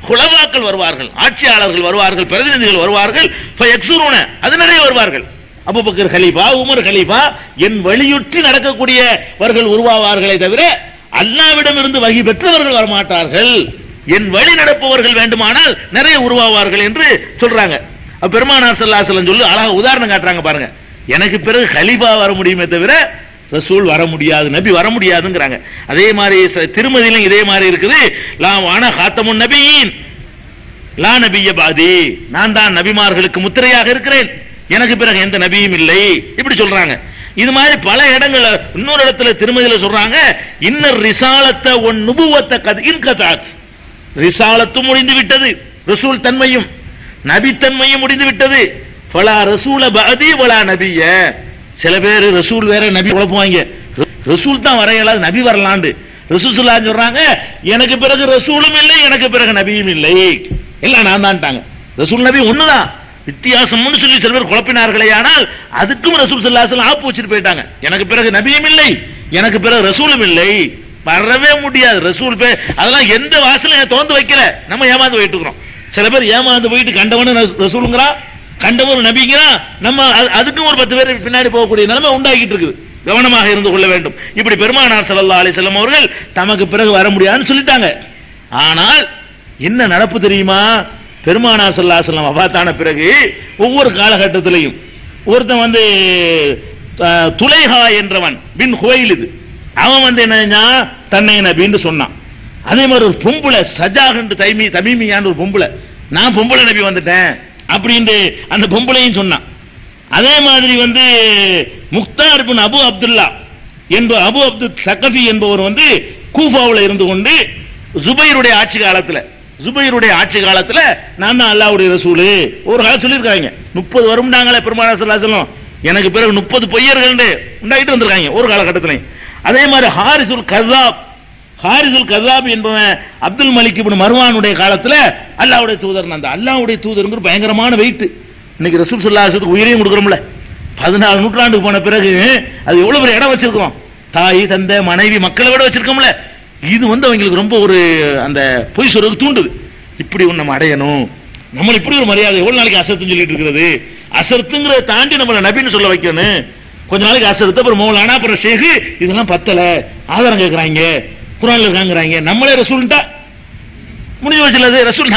குலஃபாக்கள் வருவார்கள், ஆட்சியாளர்கள் வருவார்கள், பிரதிநிதிகள் வருவார்கள், ஃபயக்ஸுரூன, அது நிறைய வருவார்கள். அபூபக்கர் கலீஃபா, உமர் கலீஃபா, என் வழியுற்றி நடக்கக்கூடியவர்கள் உருவாவார்களே தவிர அல்லாஹ்விடம் இருந்து வகி பெற்றவர்கள் வரமாட்டார்கள். என் வழி நடப்பவர்கள் வேண்டுமானால் நிறைய உருவாவார்கள் என்று சொல்றாங்க. பெருமானார் ஸல்லல்லாஹு அலைஹி வஸல்லம் சொல்லி அழகா உதாரணம் காட்டுறாங்க பாருங்க. எனக்கு பிறகு கலீஃபா வர முடியுமே தவிர ரசூல் வர முடியாது, நபி வர முடியாதுங்கிறாங்க. அதே மாதிரி திருமதியிலும் இதே மாதிரி இருக்குது. லா வான காத்தமுன் நபியின் லா நபிய பாதி, நான் தான் நபிமார்களுக்கு முத்திரையாக இருக்கிறேன், எனக்கு பிறகு எந்த நபியும் இல்லை, இப்படி சொல்றாங்க. இது மாதிரி பல இடங்கள். இன்னொரு இடத்துல திருமதியில சொல்றாங்க, இன்னர் ரிசாலத்த ஒன் நுபுவத்த கத், ரிசாலத்தும் முடிந்து விட்டது, ரசூல் தன்மையும் நபித்தன்மையும் முடிந்து விட்டது. ஃபலா ரசூல பஅதி வலா நபிய, சில பேர் ரசூல் வேற நபி குழப்புவாங்க. ரசூல் தான் வர இயலாது, நபி வரலாண்டு. ரசூல் ஸல்லல்லாஹு அலைஹி சொல்றாங்க, எனக்கு பிறகு ரசூலும் இல்லை, எனக்கு பிறகு நபியும் இல்லை, எல்லாம் நான் தான்ட்டாங்க. ரசூல் நபி ஒண்ணுதான், வித்தியாசம்னு சொல்லி சில பேர் குழப்பினார்களே, ஆனால் அதுக்கும் ரசூல் ஸல்லல்லாஹு அலைஹி வஸல்லம் ஆப்பு வச்சிட்டு போயிட்டாங்க. எனக்கு பிறகு நபியும் இல்லை, எனக்கு பிறகு ரசூலும் இல்லை, வரவே முடியாது. ரசூல் அதெல்லாம் எந்த வாசலையும் திறந்து வைக்கல, நம்ம ஏமாந்து போயிட்டு இருக்கிறோம். சில பேர் ஏமாந்து போயிட்டு கண்டவனு ரசூலுங்கிறா, கண்டவன் நபிங்கிறா, நம்ம அதுக்கும் ஒரு 10 பேர் பின்னாடி போகக்கூடிய நிலைமை உண்டாகிட்டு இருக்குது. கவனமாக இருந்து கொள்ள வேண்டும். இப்படி பெருமானார் ஸல்லல்லாஹு அலைஹி வஸல்லம் அவர்கள் தமக்கு பிறகு வர முடியாதுன்னு சொல்லிட்டாங்க. ஆனால் என்ன நடப்பு தெரியுமா, பெருமானார் ஸல்லல்லாஹு அலைஹி வஸல்லம் வஃபாத்தான பிறகு ஒவ்வொரு காலகட்டத்திலையும் ஒருத்தன் துலைஹா என்றவன் பின் ஹுவைலித், அவன் என்ன தன்னை நபின்னு சொன்னான். அதே மாதிரி ஒரு பொம்பளை சஜாஹ் என்று தமீமியான ஒரு பொம்பளை, நான் பொம்பளை நபி வந்துட்டேன் அப்படின்னு அந்த பொம்பளையும் சொன்னான். அதே மாதிரி முக்தார் பின் அபு அப்துல்லா என்ப அபு அப்துல் சகஃபி என்பவர் கூஃபாவில் இருந்து கொண்டு ஜுபைருடைய ஆட்சி காலத்துல நான் தான் அல்லாஹ்வுடைய ரசூல் ஒரு காலம் சொல்லியிருக்காங்க. 30 வரும்டாங்களே பெருமானார் ஸல்லல்லாஹு அலைஹி வஸல்லம், எனக்கு பிறகு 30 பொய்யர்கள் உண்டாயிட்டு வந்திருக்காங்க ஒரு காலகட்டத்தில். அதே மாதிரி ஹாரிசுல் கஸாப் என்பவன் அப்துல் மலிக் இப்னு மர்வானுடைய காலத்துல அல்லாஹ்வுடைய தூதர். அந்த அல்லாஹ்வுடைய தூதர்ங்கிற பயங்கரமான வெயிட். இன்னைக்கு ரசூல் ஸல்லல்லாஹு அலைஹி வஸல்லம் உயிரையும் கொடுக்குறோம்ல, 14 நூற்றாண்டுக்கு போன பிறகு அது எவ்வளவு பெரிய இடம் வச்சிருக்கோம், தாய் தந்தை மனைவி மக்களை விட வச்சிருக்கோம்ல. இது அவங்களுக்கு ரொம்ப ஒரு அந்த பொய் சொல்றதுக்கு தூண்டுது. இப்படி நம்ம அடையணும், நம்ம இப்படி ஒரு மரியாதை. எவ்வளவு நாளைக்கு அசத்துன்னு சொல்லிட்டு இருக்கிறது, அசத்துங்கிறத தாண்டி நம்மள நபின்னு சொல்ல வைக்கணும். கொஞ்ச நாளைக்கு அசத்து, அப்புறம் மௌலானா, அப்புறம் ஷேக், இதெல்லாம் பத்தல, ஆதாரம் கேட்கறாங்க, குர்ஆன்ல இருக்காங்கறாங்க, நம்மளே ரசூல்ட்டா முடிவு வச்சது. ரசூல்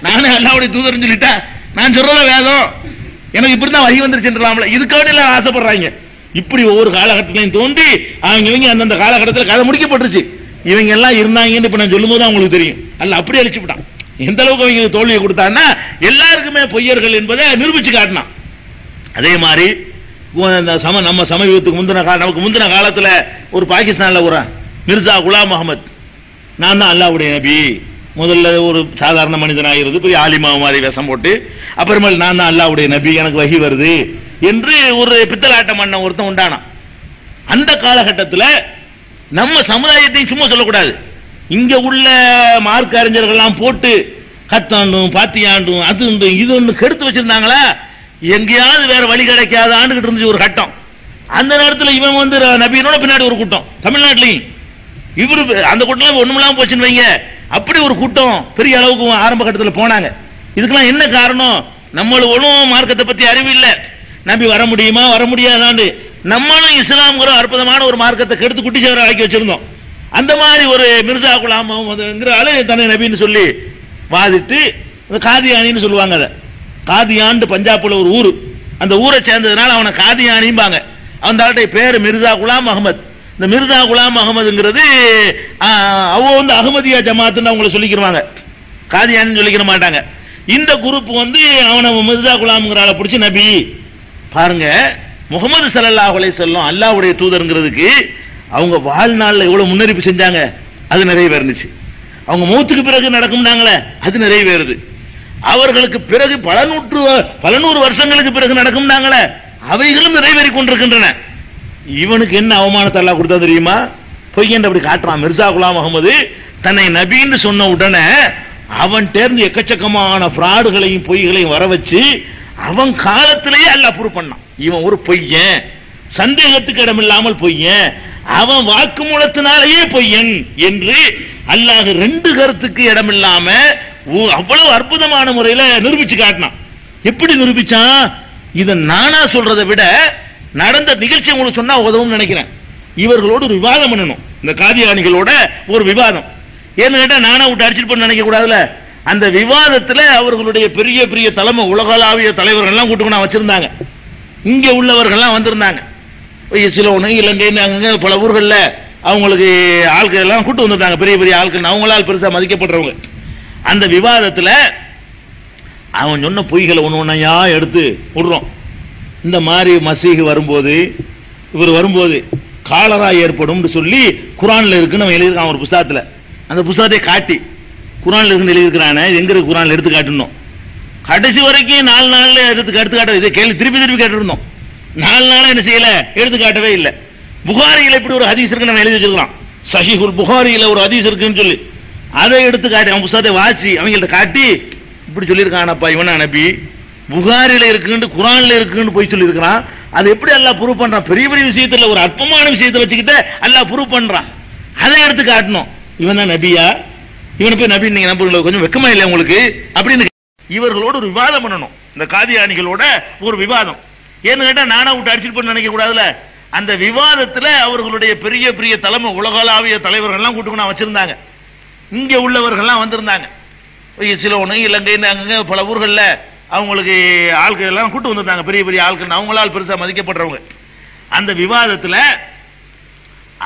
நானே அல்லாஹ்வுடைய தூதர்னு சொல்லிட்டா, நான் சொல்றத வேதம், எனக்கு இப்படிதான் வஹி வந்துருச்சுன்றாம்ல, இதுக்காக எல்லாம் ஆசைப்படுறாங்க. இப்படி ஒவ்வொரு காலகட்டத்திலையும் தோன்றி இவங்க அந்தந்த காலகட்டத்தில் கதை முடிக்கப்பட்டுருச்சு. இவங்க எல்லாம் இருந்தாங்கன்னு இப்ப நான் சொல்லும் போது அவங்களுக்கு தெரியும், அல்ல அப்படி அழிச்சு விட்டான். எந்த அளவுக்கு அவங்க தோல்வியை கொடுத்தான்னா எல்லாருக்குமே பொய்யர்கள் என்பதை நிரூபிச்சு காட்டினான். அதே மாதிரி நம்ம சமீபத்துக்கு நமக்கு முந்தின காலத்துல ஒரு பாகிஸ்தான்ல ஒரு மிர்சா குலாம் அகமது, நான் தான் அல்லாஹ்வுடைய நபி, முதல்ல ஒரு சாதாரண மனிதனாக இருந்து பெரிய ஆலிமா மாதிரி வேஷம் போட்டு அப்புறமேல் நான் தான் அல்லாஹ்வுடைய நபி, எனக்கு வஹி வருது என்று ஒரு பித்தலாட்டம் பண்ண ஒருத்தன் உண்டானான். அந்த காலகட்டத்தில் நம்ம சமுதாயத்தையும் சும்மா சொல்லக்கூடாது, இங்க உள்ள மார்க்க அறிஞர்கள்லாம் போட்டு கத்தாண்டும் பாத்தியாண்டும் அது இது ஒன்று கெடுத்து வச்சிருந்தாங்களா, எங்கேயாவது வேற வழி கிடைக்காத ஆண்டுகிட்டு இருந்துச்சு ஒரு கட்டம். அந்த நேரத்தில் இவன் நபியினோட பின்னாடி ஒரு கூட்டம், தமிழ்நாட்டிலையும் இவரு அந்த கூட்டம் ஒண்ணுமில்லாம போச்சுன்னு வைங்க, அப்படி ஒரு கூட்டம் பெரிய அளவுக்கு ஆரம்ப கட்டத்தில் போனாங்க. இதுக்கெல்லாம் என்ன காரணம், நம்மளும் மார்க்கத்தை பத்தி அறிவு இல்லை, நபி வர முடியுமா வர முடியாதாண்டு நம்மளும் இஸ்லாம்ங்கிற அற்புதமான ஒரு மார்க்கத்தை கெடுத்து குட்டிச்சவரை ஆக்கி வச்சிருந்தோம். அந்த மாதிரி ஒரு மிர்சா குலாம் தன்னை நபின்னு சொல்லி வாதிட்டு காதியானின்னு சொல்லுவாங்க. அதை காதியான் பஞ்சாப்ல ஒரு ஊர், அந்த ஊரை சேர்ந்ததுனால அவனை காதியானிம்பாங்க. அந்த பேரு மிர்சா குலாம் அகமது. இந்த மிர்சா குலாம் அகமதுங்கிறது அவ வந்து அகமதியா ஜமாத்துன்னு அவங்களை சொல்லிக்கிறாங்க, காதியான்னு சொல்லிக்கிற மாட்டாங்க. இந்த குரூப் வந்து அவனை மிர்சா குலாம்ங்கிற ஆளை பிடிச்சி நபி பாருங்க, முகமது ஸல்லல்லாஹு அலைஹி வஸல்லம் அல்லாஹ்வுடைய தூதர்ங்கிறதுக்கு அவங்க வாழ்நாள்ல எவ்வளவு முன்னறிப்பு செஞ்சாங்க, அது நிறைவேறுச்சு. அவங்க மௌத்துக்கு பிறகு நடக்கும்னாங்களே, அது நிறைவேறுது. அவர்களுக்கு பிறகு பல நூறு வருஷங்களுக்கு பிறகு நடக்கும்னாங்களே, அவைகளும் நிறைவேறி கொண்டிருக்கின்றன. இவனுக்கு என்ன அவமானத்தை அல்லாஹ் கொடுத்தா தெரியுமா? பொய்யன் அப்படி காட்டுறான். மிர்சா குலாம் அகமது தன்னை நபின்னு சொன்ன உடனே அவன் தேர்ந்து எக்கச்சக்கமான ஃப்ராடுகளையும் பொய்களையும் வர வச்சு அவன் காலத்திலேயே அல்லாஹ் ப்ரூவ் பண்ணான். இவன் ஒரு பொய்யன், சந்தேகத்துக்கு இடமில்லாமல் பொய்யன், அவன் வாக்குமூலத்தினாலேயே பொய்யன் என்று அல்லாஹ் ரெண்டு கருத்துக்கு இடமில்லாம அவ்வளவு அற்புதமான முறையில் நிரூபிச்சு காட்டினான். எப்படி நிரூபிச்சான்? இதை நானா சொல்றதை விட நடந்த நிகழ்ச்சி உங்களுக்கு சொன்னா உதவும் நினைக்கிறேன். இவர்களோடு ஒரு விவாதம் பண்ணணும், இந்த காதியானிகளோட ஒரு விவாதம். ஏன்னு கேட்டா நானா விட்டு அடிச்சுட்டு போய் நினைக்க கூடாதுல. அந்த விவாதத்தில் அவர்களுடைய பெரிய பெரிய தலைமை உலகளாவிய தலைவர்கள் எல்லாம் கூட்டு வச்சிருந்தாங்க. இங்க உள்ளவர்கள்லாம் வந்திருந்தாங்க. சிலோனு இலங்கை அங்க பல ஊர்களில் அவங்களுக்கு ஆட்கள் எல்லாம் கூட்டு வந்திருந்தாங்க, பெரிய பெரிய ஆட்கள், அவங்களால் பெருசா மதிக்கப்படுறவங்க. அந்த விவாதத்தில் அவன் சொன்ன பொய்களை ஒன்று ஒன்றையா எடுத்து விடுறோம். இந்த மாதிரி மசீஹ் வரும்போது, இவர் வரும்போது காலரா ஏற்படும் சொல்லி குரான்ல இருக்குன்னு அவன் எழுதியிருக்கான் ஒரு புஸ்தகத்தில். அந்த புஸ்தகத்தை காட்டி குரான்ல இருக்குன்னு எழுதியிருக்கிறானே, எங்க இருக்கு குரான்ல எடுத்து காட்டணும். கடைசி வரைக்கும் 4 நாள்ல எடுத்து காட்ட இதை கேள்வி திருப்பி திருப்பி கேட்டிருந்தோம். 4 நாளா என்ன செய்யல, எடுத்து காட்டவே இல்லை. புகாரியில் இப்படி ஒரு ஹதீஸ் இருக்கு நம்ம எழுதி வச்சிருக்கலாம், சஹீஹுல் புகாரியில ஒரு ஹதீஸ் இருக்குன்னு சொல்லி அதை எடுத்து காட்டி அவன் புஸ்தகத்தை வாசி அவங்கள்ட்ட காட்டி இப்படி சொல்லியிருக்கானப்பா இவன் நபி, புகாரில இருக்குன்னு குரான்ல இருக்குன்னு போய் சொல்லி இருக்கிறான். அது எப்படி அல்லாஹ் ப்ரூவ் பண்றான்? பெரிய பெரிய விஷயத்துல ஒரு அற்பமான விஷயத்தை வச்சுக்கிட்டு அல்லாஹ் ப்ரூவ் பண்றான். அதை எடுத்து காட்டணும். இவன் தான் நபியா? இவனை போய் நபி நீங்க நம்புறீங்க, கொஞ்சம் வெக்கமா இல்லை உங்களுக்கு அப்படின்னு இவர்களோடு ஒரு விவாதம் பண்ணணும், இந்த காதியானிகளோட ஒரு விவாதம். ஏன்னு கேட்டா நானா விட்டு அடிச்சுட்டு போய் நினைக்க கூடாதுல. அந்த விவாதத்தில் அவர்களுடைய பெரிய பெரிய தலைமை உலகளாவிய தலைவர்கள் எல்லாம் கூட்டு வச்சிருந்தாங்க. இங்க உள்ளவர்கள்லாம் வந்திருந்தாங்க. சிலோனு இலங்கை அங்க பல ஊர்களில் அவங்களுக்கு ஆட்கள் எல்லாம் கூட்டு வந்திருந்தாங்க, பெரிய பெரிய ஆட்கள், அவங்களால் பெருசா மதிக்கப்படுறவங்க. அந்த விவாதத்தில்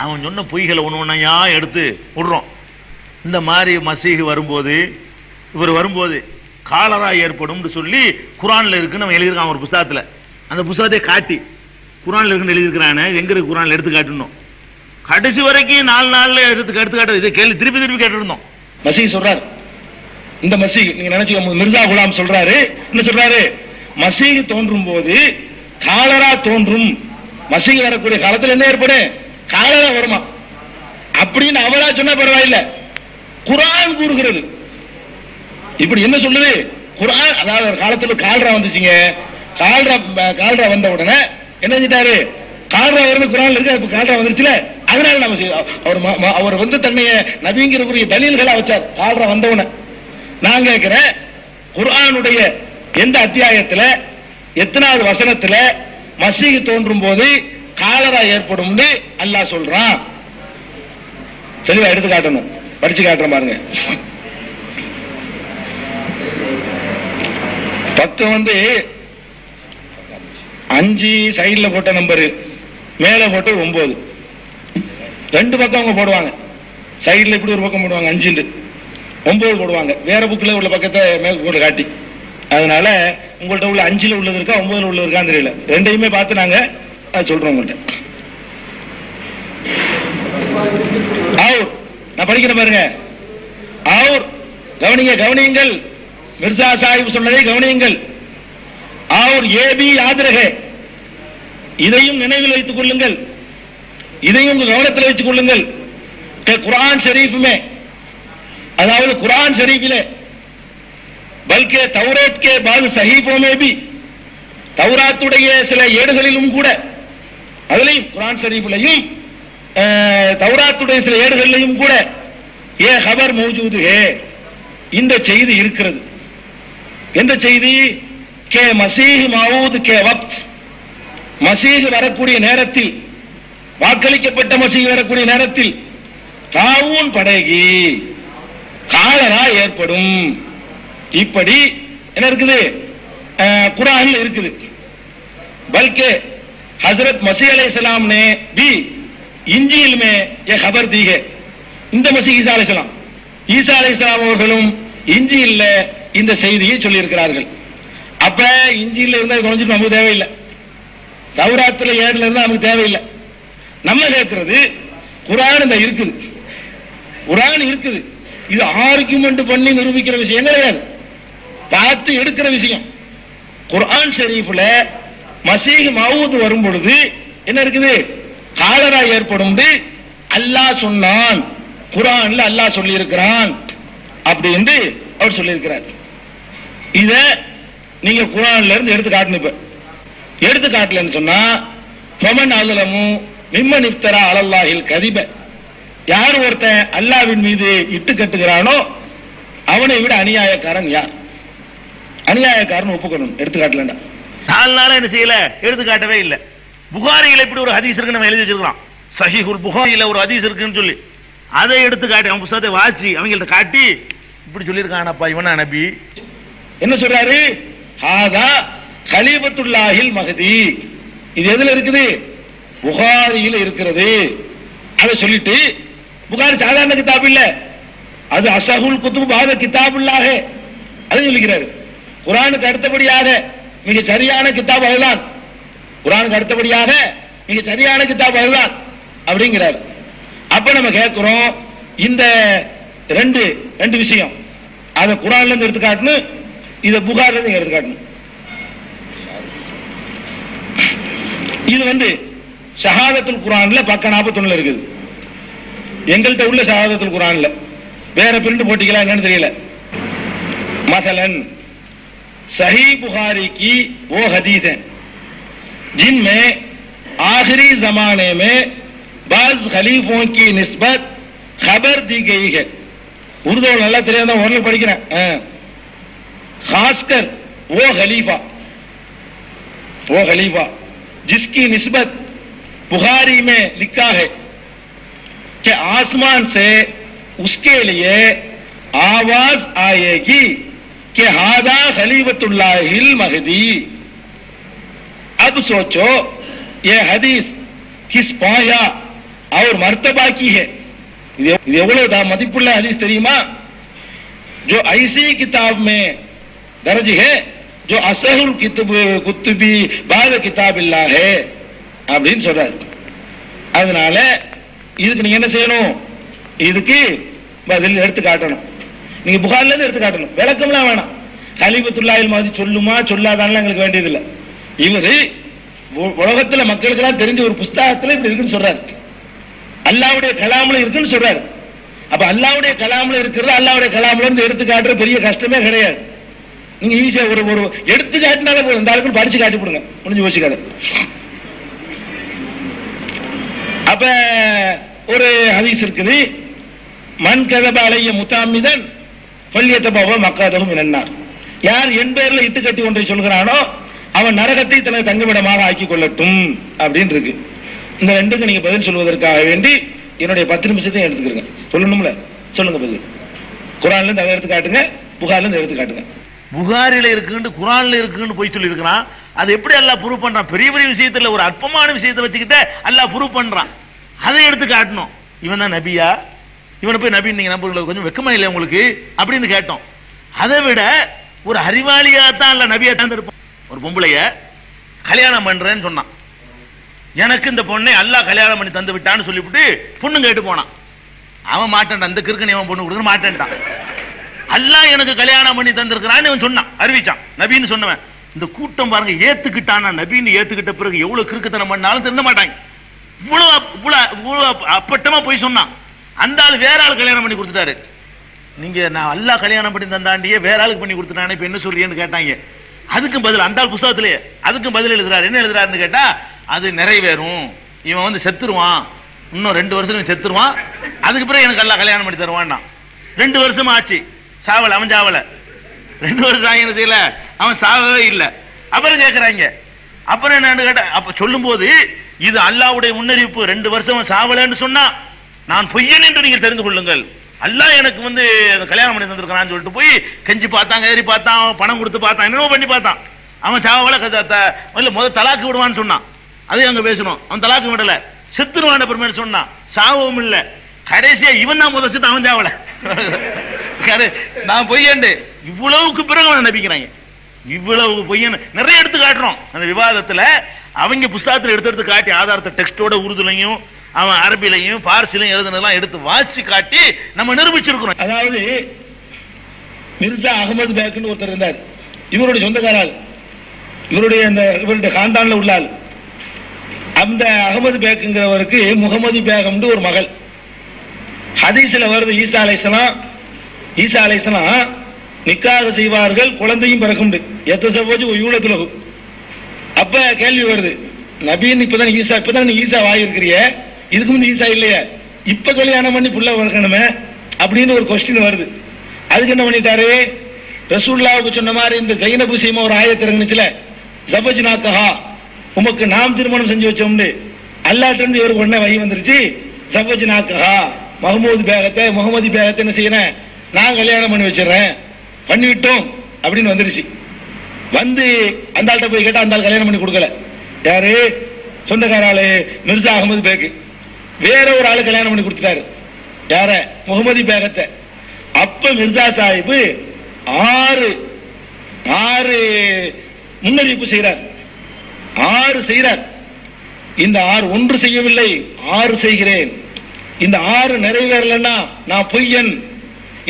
அவன் சொன்ன பொய்களை ஒன்று ஒன்றையா எடுத்து விடுறோம். இந்த மாதிரி மசீஹ் வரும்போது, இவர் வரும்போது காலரா ஏற்படும் சொல்லி குரான்ல இருக்குன்னு அவன் எழுதியிருக்கான் ஒரு புஸ்தகத்தில். அந்த புஸ்தகத்தை காட்டி குரான்ல இருக்குன்னு எழுதியிருக்கிறானே, எங்க இருக்கு குரான்ல எடுத்து காட்டணும். கடைசி வரைக்கும் 4 நாள்ல எடுத்து காட்ட இதை கேள்வி திருப்பி திருப்பி கேட்டிருந்தோம். மசீஹ் சொல்றாரு, இந்த மசீஹ் நீங்க நினைச்சு மிர்சா குலாம் சொல்றாரு, என்ன சொல்றாரு? மசீஹ் தோன்றும் போது காலரா தோன்றும். மசீஹ் வரக்கூடிய காலத்தில் என்ன ஏற்படும்? காலரா வருமா அப்படின்னு அவரா சொன்ன பரவாயில்லை, குர்ஆன் கூறுகிறது. இப்படி என்ன சொல்லுது குர்ஆன்? அதாவது காலத்தில் கால்ரா வந்துச்சுங்க. கால்ரா வந்த உடனே என்ன செஞ்சிட்டாரு? கால்ரா வருது குர்ஆன்ல இருக்கு, கால்ரா வந்துருச்சுல, அதனால நம்ம அவர் வந்து தன்னைய நபிங்கிறக்கூடிய தலீல்களா வச்சார். கால்ரா வந்தவுடனே நான் கேட்கிறேன், குர்ஆனுடைய எந்த அத்தியாயத்தில் எத்தனாவது வசனத்தில் மசீஹ் தோன்றும் போது காலரா ஏற்படும் அல்லாஹ் சொல்றான்? தெளிவா எடுத்து காட்டணும், படிச்சு காட்டுறேன் பாருங்க. பக்கம் வந்து 5 சைட்ல போட்ட நம்பரு, மேல போட்டு 9, 2 பக்கம் அவங்க போடுவாங்க. சைட்ல இப்படி ஒரு பக்கம் போடுவாங்க 5, 9 போடுவாங்க. வேற புக்ல உள்ள பக்கத்தை மேல் போட்டு காட்டி. அதனால உங்கள்ட்ட உள்ள 5ல உள்ளது இருக்கா 9ல உள்ளது இருக்கான்னு தெரியல. ரெண்டையுமே பார்த்து நாங்க சொல்றோம் உங்கள்ட்ட. நான் படிக்கிறேன் பாருங்க. கவனியுங்கள், மிர்சா சாஹிப் சொன்னதை கவனியுங்கள். और ये भी याद रहे, இதையும் நினைவில் வைத்துக் கொள்ளுங்கள், இதையும் கவனத்தில் வைத்துக் கொள்ளுங்கள். குர்ஆன் ஷரீஃப் में, அதாவது குர்ஆன் ஷரீஃபிலே, बल्कि तौरात के बाद सहीफों में भी, தௌராத்துடைய சில ஏடுகளிலும் கூட, அதிலையும் குர்ஆன் ஷரீஃபிலையும் தௌராத்துடைய சில ஏடுகளிலையும் கூட ये खबर मौजूद है, இந்த செய்தி இருக்கிறது. எந்த செய்தி? கே மசீஹ் மவுத் கே வக்த், மசீஹ் வரக்கூடிய நேரத்தில், வாக்களிக்கப்பட்ட மசீஹ் வரக்கூடிய நேரத்தில் தாவூன் படைகி, காலரா ஏற்படும். இப்படி என்ன இருக்குது? कुरान இருக்குது. बल्कि हजरत मसीह अलैहिस्सलाम ने भी इंजील में यह खबर दी है. இந்த மசீஹ் ஈசா அலைஹிஸ்ஸலாம் அவர்களும் இன்ஜீல்ல இந்த செய்தியை சொல்லி இருக்கிறார்கள். அப்ப இன்ஜீல்ல இருந்தா கொஞ்சம் நமக்கு தேவையில்லை, தௌராத்துல 7ல இருந்தா நமக்கு தேவையில்லை. நம்ம கேட்கிறது குர்ஆன் இந்த இருக்குது, குர்ஆன் இருக்குது. இது ஆர்குமெண்ட் பண்ணி நிரூபிக்கிற விஷயம் கிடையாது, பார்த்து எடுக்கிற விஷயம். குர்ஆன் ஷரீஃப்ல மசீஹ் மவ்ஊத் வரும் பொழுது என்ன இருக்குது? காலரா ஏற்படும் அல்லாஹ் சொன்னான், குர்ஆன்ல அல்லாஹ் சொல்லி இருக்கிறான் அப்படி என்று அவர் சொல்லி இருக்கிறார். இத நீங்க குர்ஆன்ல இருந்து எடுத்து காட்டணும். இப்ப எடுத்து காட்டலன்னு சொன்னா ஃபமன் அஸலமு மிம்மன் இஃப்தரா அலல்லாஹில் கதிப, யார் ஒருத்தன் அல்லாஹ்வின் மீது இட்டு கட்டுகிறானோ அவனை விட அநியாயக்காரன் யார்? அநியாயக்காரன் ஒப்புக்கணும். எடுத்து காட்டலண்டா 4 நாளா என்ன செய்யல, எடுத்து காட்டவே இல்லை. புகாரியில இப்படி ஒரு ஹதீஸ் இருக்கு, நம்ம எழுதி வச்சிருக்கோம். சஹீஹுல் புகாரியில ஒரு ஹதீஸ் இருக்குன்னு சொல்லி அதை எடுத்து காட்டி அவன் புத்தகத்தை வாசி அவங்கள்ட்ட காட்டி இப்படி சொல்லியிருக்கானப்பா இவனா நபி. என்ன சொல்றாரு? ஹாதா கலீபத்துல்லாஹில் மஹதி. இது எதுல இருக்குது? புகாரியில இருக்கிறது. அதை சொல்லிட்டு புகாரி சாதாரண கிதாப் இல்ல, அது அஸஹுல் குதுப் பாத கிதாபுல்லாஹ், அதை சொல்லிக்கிறாரு. குர்ஆனுக்கு அடுத்தபடியாக மிக சரியான கிதாப் அதுதான், குர்ஆனுக்கு அடுத்தபடியாக மிக சரியான கிதாப் அதுதான் அப்படிங்கிறார். அப்ப நம்ம கேட்கிறோம், இந்த ரெண்டு விஷயம் அதை குர்ஆன்ல இருந்து எடுத்து காட்டணும், இதை புகார்ல இருந்து எடுத்து காட்டணும். இது ஷஹாதத்துல் குர்ஆன்ல பக்கம் 41 இருக்குது. எங்கள்கிட்ட உள்ள ஷஹாதத்துல் குர்ஆன்ல வேற பிரிண்ட் போட்டிக்கலாம் என்னன்னு தெரியல. मसलन सही बुखारी की वो हदीस है जिनमें आखिरी जमाने में बाज खलीफों की निस्बत खबर दी गई है. उर्दू நல்லா தெரியாத ஓரல படிக்கிறேன். खासकर वो खलीफा जिसकी निस्बत बुखारी में लिखा है कि आसमान से उसके लिए आवाज आएगी कि हादा खलीफतुल्लाहिल महदी. अब सोचो ये हदीस किस पाया और मर्तबा की है. ये एवढा मदिपुल्ला हदीस தெரியுமா? जो ऐसी किताब में दर्ज है जो असहुल कुतुबी बाद किताबिल्लाह है அப்படின்னு சொல்றாரு. அதனால இதுக்கு நீங்க என்ன செய்யணும்? இதுக்கு பதில் எடுத்து காட்டணும். நீங்க புகார்ல இருந்து எடுத்து காட்டணும், விளக்கம்லாம் வேணாம். கலீபத்துல்லாஹில் மாதிரி சொல்லுமா சொல்லாதான்லாம் எங்களுக்கு வேண்டியதில்லை. இவரு உலகத்துல மக்களுக்கெல்லாம் தெரிஞ்ச ஒரு புஸ்தகத்துல இப்படி இருக்குன்னு சொல்றாரு, அல்லாஹ்வுடைய கலாம்ல இருக்குன்னு சொல்றாரு. அப்ப அல்லாஹ்வுடைய கலாம்ல இருக்கிறது அல்லாஹ்வுடைய கலாம்ல இருந்து எடுத்து காட்டுற பெரிய கஷ்டமே கிடையாது. நீங்க ஈஸியா ஒரு எடுத்து காட்டினாலே போதும், இந்த ஆளுக்கு படிச்சு காட்டி போடுங்க, முடிஞ்சு வச்சுக்காது. அப்ப ஒரு ஹதீஸ் இருக்குது, மன் கதப அலைய முத்தாமிதன் பல்லியத்தபாவ மக்காதகும் இனன்னார். யார் என் பேர்ல இட்டு கட்டி ஒன்றை சொல்கிறானோ அவன் நரகத்தை தனது தங்குமிடமாக ஆக்கிக் கொள்ளட்டும் அப்படின்னு இருக்கு. இந்த ரெண்டுக்கு நீங்க பதில் சொல்வதற்காக வேண்டி என்னுடைய 10 நிமிஷத்தையும் எடுத்துக்கிறீங்க. சொல்லணும்ல, சொல்லுங்க பதில். குர்ஆன்ல இருந்து அதை எடுத்து காட்டுங்க, புகார்ல இருந்து எடுத்து காட்டுங்க. புகாரில இருக்குன்னு குர்ஆன்ல இருக்குன்னு போய் சொல்லி இருக்கிறான். அது எப்படி அல்லாஹ் ப்ரூவ் பண்றான்? பெரிய பெரிய விஷயத்துல ஒரு அற்பமான விஷயத்தை வச்சுக்கிட்டு அல்லாஹ் ப்ரூவ் பண்றான். அதை எடுத்து காட்டணும். இவன் தான் நபியா? இவனை போய் நபி நீங்க நம்புறது கொஞ்சம் வெக்கமா இல்லை உங்களுக்கு அப்படின்னு கேட்டோம். அதை விட ஒரு அறிவாளியா தான் இல்ல நபியா தான் இருப்பான். ஒரு பொம்பளைய கல்யாணம் பண்றேன்னு சொன்னான், எனக்கு இந்த பொண்ணை அல்லாஹ் கல்யாணம் பண்ணி தந்து விட்டான்னு சொல்லிவிட்டு பொண்ணு கேட்டு போனான். அவன் மாட்டான், அந்த கிறுக்கன் அவன் பொண்ணு கொடுக்க மாட்டேன்ட்டான். அல்லாஹ் எனக்கு கல்யாணம் பண்ணி தந்திருக்கிறான்னு அவன் சொன்னான், அறிவிச்சான் நபின்னு சொன்னவன். இந்த கூட்டம் பாருங்க, ஏத்துக்கிட்டானா நபின்னு ஏத்துக்கிட்ட பிறகு எவ்வளவு கிறுக்குத்தனம் பண்ணாலும் திருந்த மாட்டாங்க. இவ்வளவு அப்பட்டமா போய் சொன்னான். அந்த ஆள் வேற ஆள் கல்யாணம் பண்ணி கொடுத்துட்டாரு. நீங்க நான் அல்லாஹ் கல்யாணம் பண்ணி தந்தாண்டியே வேற ஆளுக்கு பண்ணி கொடுத்துட்டானே, இப்ப என்ன சொல்றீங்கன்னு கேட்டாங்க. அதுக்கும் பதில் அந்த ஆள் புத்தகத்திலே அதுக்கும் பதில் எழுதுறாரு. என்ன எழுதுறாருன்னு கேட்டா, அது நிறைவேறும், இவன் செத்துருவான், இன்னும் 2 வருஷம் செத்துருவான், அதுக்கு பிறகு எனக்கு அல்லாஹ் கல்யாணம் பண்ணி தருவான்னா. 2 வருஷம் ஆச்சு, சாவல, அவன் சாவல. 2 வருஷம் ஆகி என்ன செய்யல, அவன் சாவவே இல்லை. அப்புறம் கேட்கிறாங்க, அப்புறம் என்னன்னு கேட்டா, அப்ப சொல்லும் போது இது அல்லாஹ்வுடைய முன்னறிவிப்பு. 2 வருஷம் சாவலன்னு சொன்னா நான் பொய்யன் என்று நீங்கள் தெரிந்து கொள்ளுங்கள். அல்லாஹ் எனக்கு கல்யாணம் பண்ணி தந்திருக்கான்னு சொல்லிட்டு போய் கெஞ்சி பார்த்தாங்க, ஏறி பார்த்தான், பணம் கொடுத்து பார்த்தான், என்னவோ பண்ணி பார்த்தான். அவன் சாவல முதல் தலாக்கு விடுவான்னு சொன்னான், அதையும் அங்க பேசணும். அவன் தலாக்கு விடல, செத்துருவான் அப்புறமேட்டு சொன்னான், சாவவும் இல்ல. கடைசியா இவன் தான் முதல் செத்து, அவன் சாவல. நான் பொய்யண்டு இவ்வளவுக்கு பிறகு அவன் நம்பிக்கிறாங்க. இவ்வளவு பொய்யன்னு நிறைய எடுத்து காட்டுறோம் அந்த விவாதத்துல. அவங்க புஸ்தகத்தில் எடுத்து காட்டி ஆதாரத்தை டெக்ஸ்டோட உருதுலையும் அவன் அரபிலையும் பார்சிலையும் எழுதுனதெல்லாம் எடுத்து வாசி காட்டி நம்ம நிரூபிச்சிருக்கிறோம். அதாவது மிர்சா அகமது பேக்னு ஒருத்தர் இருந்தார், இவருடைய சொந்தக்காரால், இவருடைய காண்டான்ல உள்ளால். அந்த அகமது பேக்குங்கிறவருக்கு முகமது பேகம் ஒரு மகள். ஹதீஸ்ல வருது, ஈசா அலைஹிஸ்ஸலாம் நிக்காக செய்வார்கள், குழந்தையும் பிறக்கும். யூலத்துலகு. அப்ப கேள்வி வருது, நபின்னு இப்பதான் ஈசா வாயிருக்கிறிய, இதுக்கு முந்தைய ஈசா இல்லையா, இப்ப கல்யாணம் பண்ணி புள்ள வளர்க்கணுமே அப்படின்னு ஒரு கொஸ்டின் வருது. அதுக்கு என்ன பண்ணிட்டாரு, ரசூலுல்லாஹ்வுக்கு சொன்ன மாதிரி இந்த ஜைனபு சீமா ஒரு ஆயத்து இறங்குச்சுல, ஜபஜ்னாக்கஹா, உமக்கு நாம் திருமணம் செஞ்சு வச்சோம்னு அல்லாஹ்ட்ட இருந்து இவருக்கு உடனே வகி வந்துருச்சு. ஜபஜ்னாக்கஹா, முகமது பேகத்தை என்ன செய்யறேன், நான் கல்யாணம் பண்ணி வச்சிடறேன், பண்ணிவிட்டோம் அப்படின்னு வந்துருச்சு. வந்து அந்த ஆள்கிட்ட போய் கேட்டா அந்த ஆள் கல்யாணம் பண்ணி கொடுக்கல. யாரு, சொந்தக்காராளு மிர்சா அகமது பேக்கு. வேற ஒரு ஆளு கல்யாணம் பண்ணி கொடுத்துட்டாரு, யார, முகமது பேகத்தை. அப்ப மிர்சா சாஹிப் ஆறு முன்னறிவிப்பு செய்கிறார். 6 செய்கிறார். இந்த 6 ஒன்று செய்யவில்லை, 6 செய்கிறேன். இந்த 6 நிறைவேறலன்னா நான் பொய்யன்,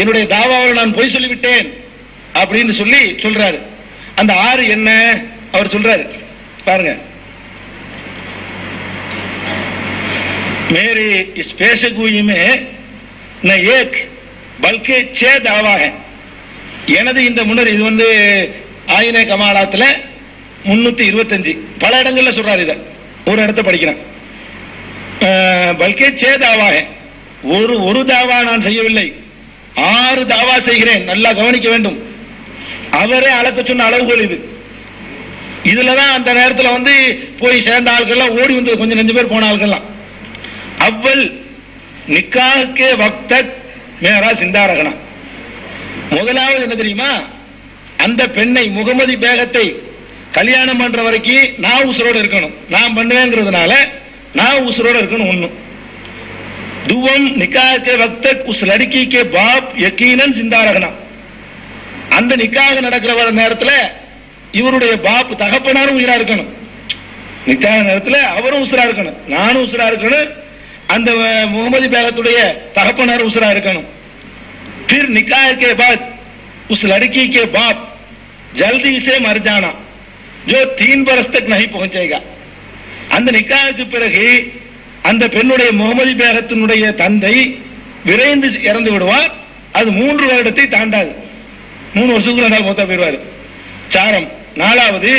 என்னுடைய தாவாவில் நான் பொய் சொல்லிவிட்டேன் அப்படின்னு சொல்றாரு. அந்த 6 என்ன அவர் சொல்றாரு பாருங்க. मेरे इस पेशगोई में न एक बल्कि 6 दावा है. எனது இந்த முன்னர் இது ஆயின கமாலாத்துல 325 பல இடங்கள்ல சொல்றாரு. இத ஒரு இடத்தை படிக்கிறேன். பல்கே 6 தாவா है. ஒரு தாவா நான் செய்யவில்லை, 6 தாவா செய்கிறேன். நல்லா கவனிக்க வேண்டும். அவரே அளக்க சொன்ன அளவுகள் இது. இதுலதான் அந்த நேரத்தில் போய் சேர்ந்த ஆட்கள்லாம் ஓடி வந்து கொஞ்சம் 5 பேர் போன ஆட்கள்லாம். அவ்வள் நிக்காஹ்கே வக்தக் மேரா சிந்தா ரகனா. முதலாவது என்ன தெரியுமா, அந்த பெண்ணை முகமது பேகத்தை கல்யாணம் பண்ற வரைக்கும் நான் உசுரோட இருக்கணும், நான் பண்ணுவேங்கிறதுனால நான் உசுரோட இருக்கணும். ஒண்ணு. துவம் நிக்காஹ்கே வக்தக் உஸ் லड़की के बाप यकीनन जिंदा रखना. அந்த நிக்காக நடக்கிற நேரத்தில் இவருடைய பாப் தகப்பனாரும் உயிரா இருக்கணும். நிக்காக நேரத்தில் அவரும் உசுரா இருக்கணும், நானும் உசுரா இருக்கணும், அந்த முகமது பேகத்துடைய தகப்பனாரும் உசுரா இருக்கணும். फिर निकाह के बाद उस लड़की के बाप जल्दी से मर जाना जो 3 बरस तक नहीं पहुंचेगा. அந்த நிக்காஹுக்கு பிறகு அந்த பெண்ணுடைய முகமது பேகத்தினுடைய தந்தை விரைந்து இறந்து விடுவார். அது 3 வருடத்தை தாண்டாது. 3 வருஷத்துக்கு மொத்தம் போயிடுவார். சாரம். 4வது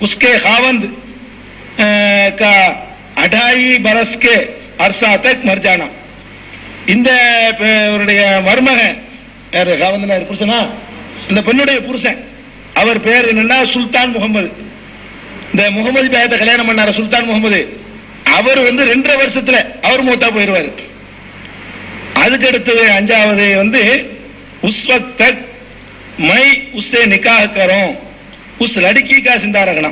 उसके खावंद का 2.5 बरस के अरसा तक मर जाना. இந்த மருமகன் யாரு, காவந்தனார் புருஷனா, இந்த பெண்ணுடைய புருஷன், அவர் பேர் என்னன்னா சுல்தான் முகமது. இந்த முகமது பேகத்தை கல்யாணம் பண்ணார சுல்தான் முகமது, அவர் 2.5 வருஷத்துல அவர் மூத்தா போயிடுவார். அதுக்கு அடுத்து 5வது उस वक्त तक मैं उससे निकाह करूं उस लड़की का जिंदा रखना.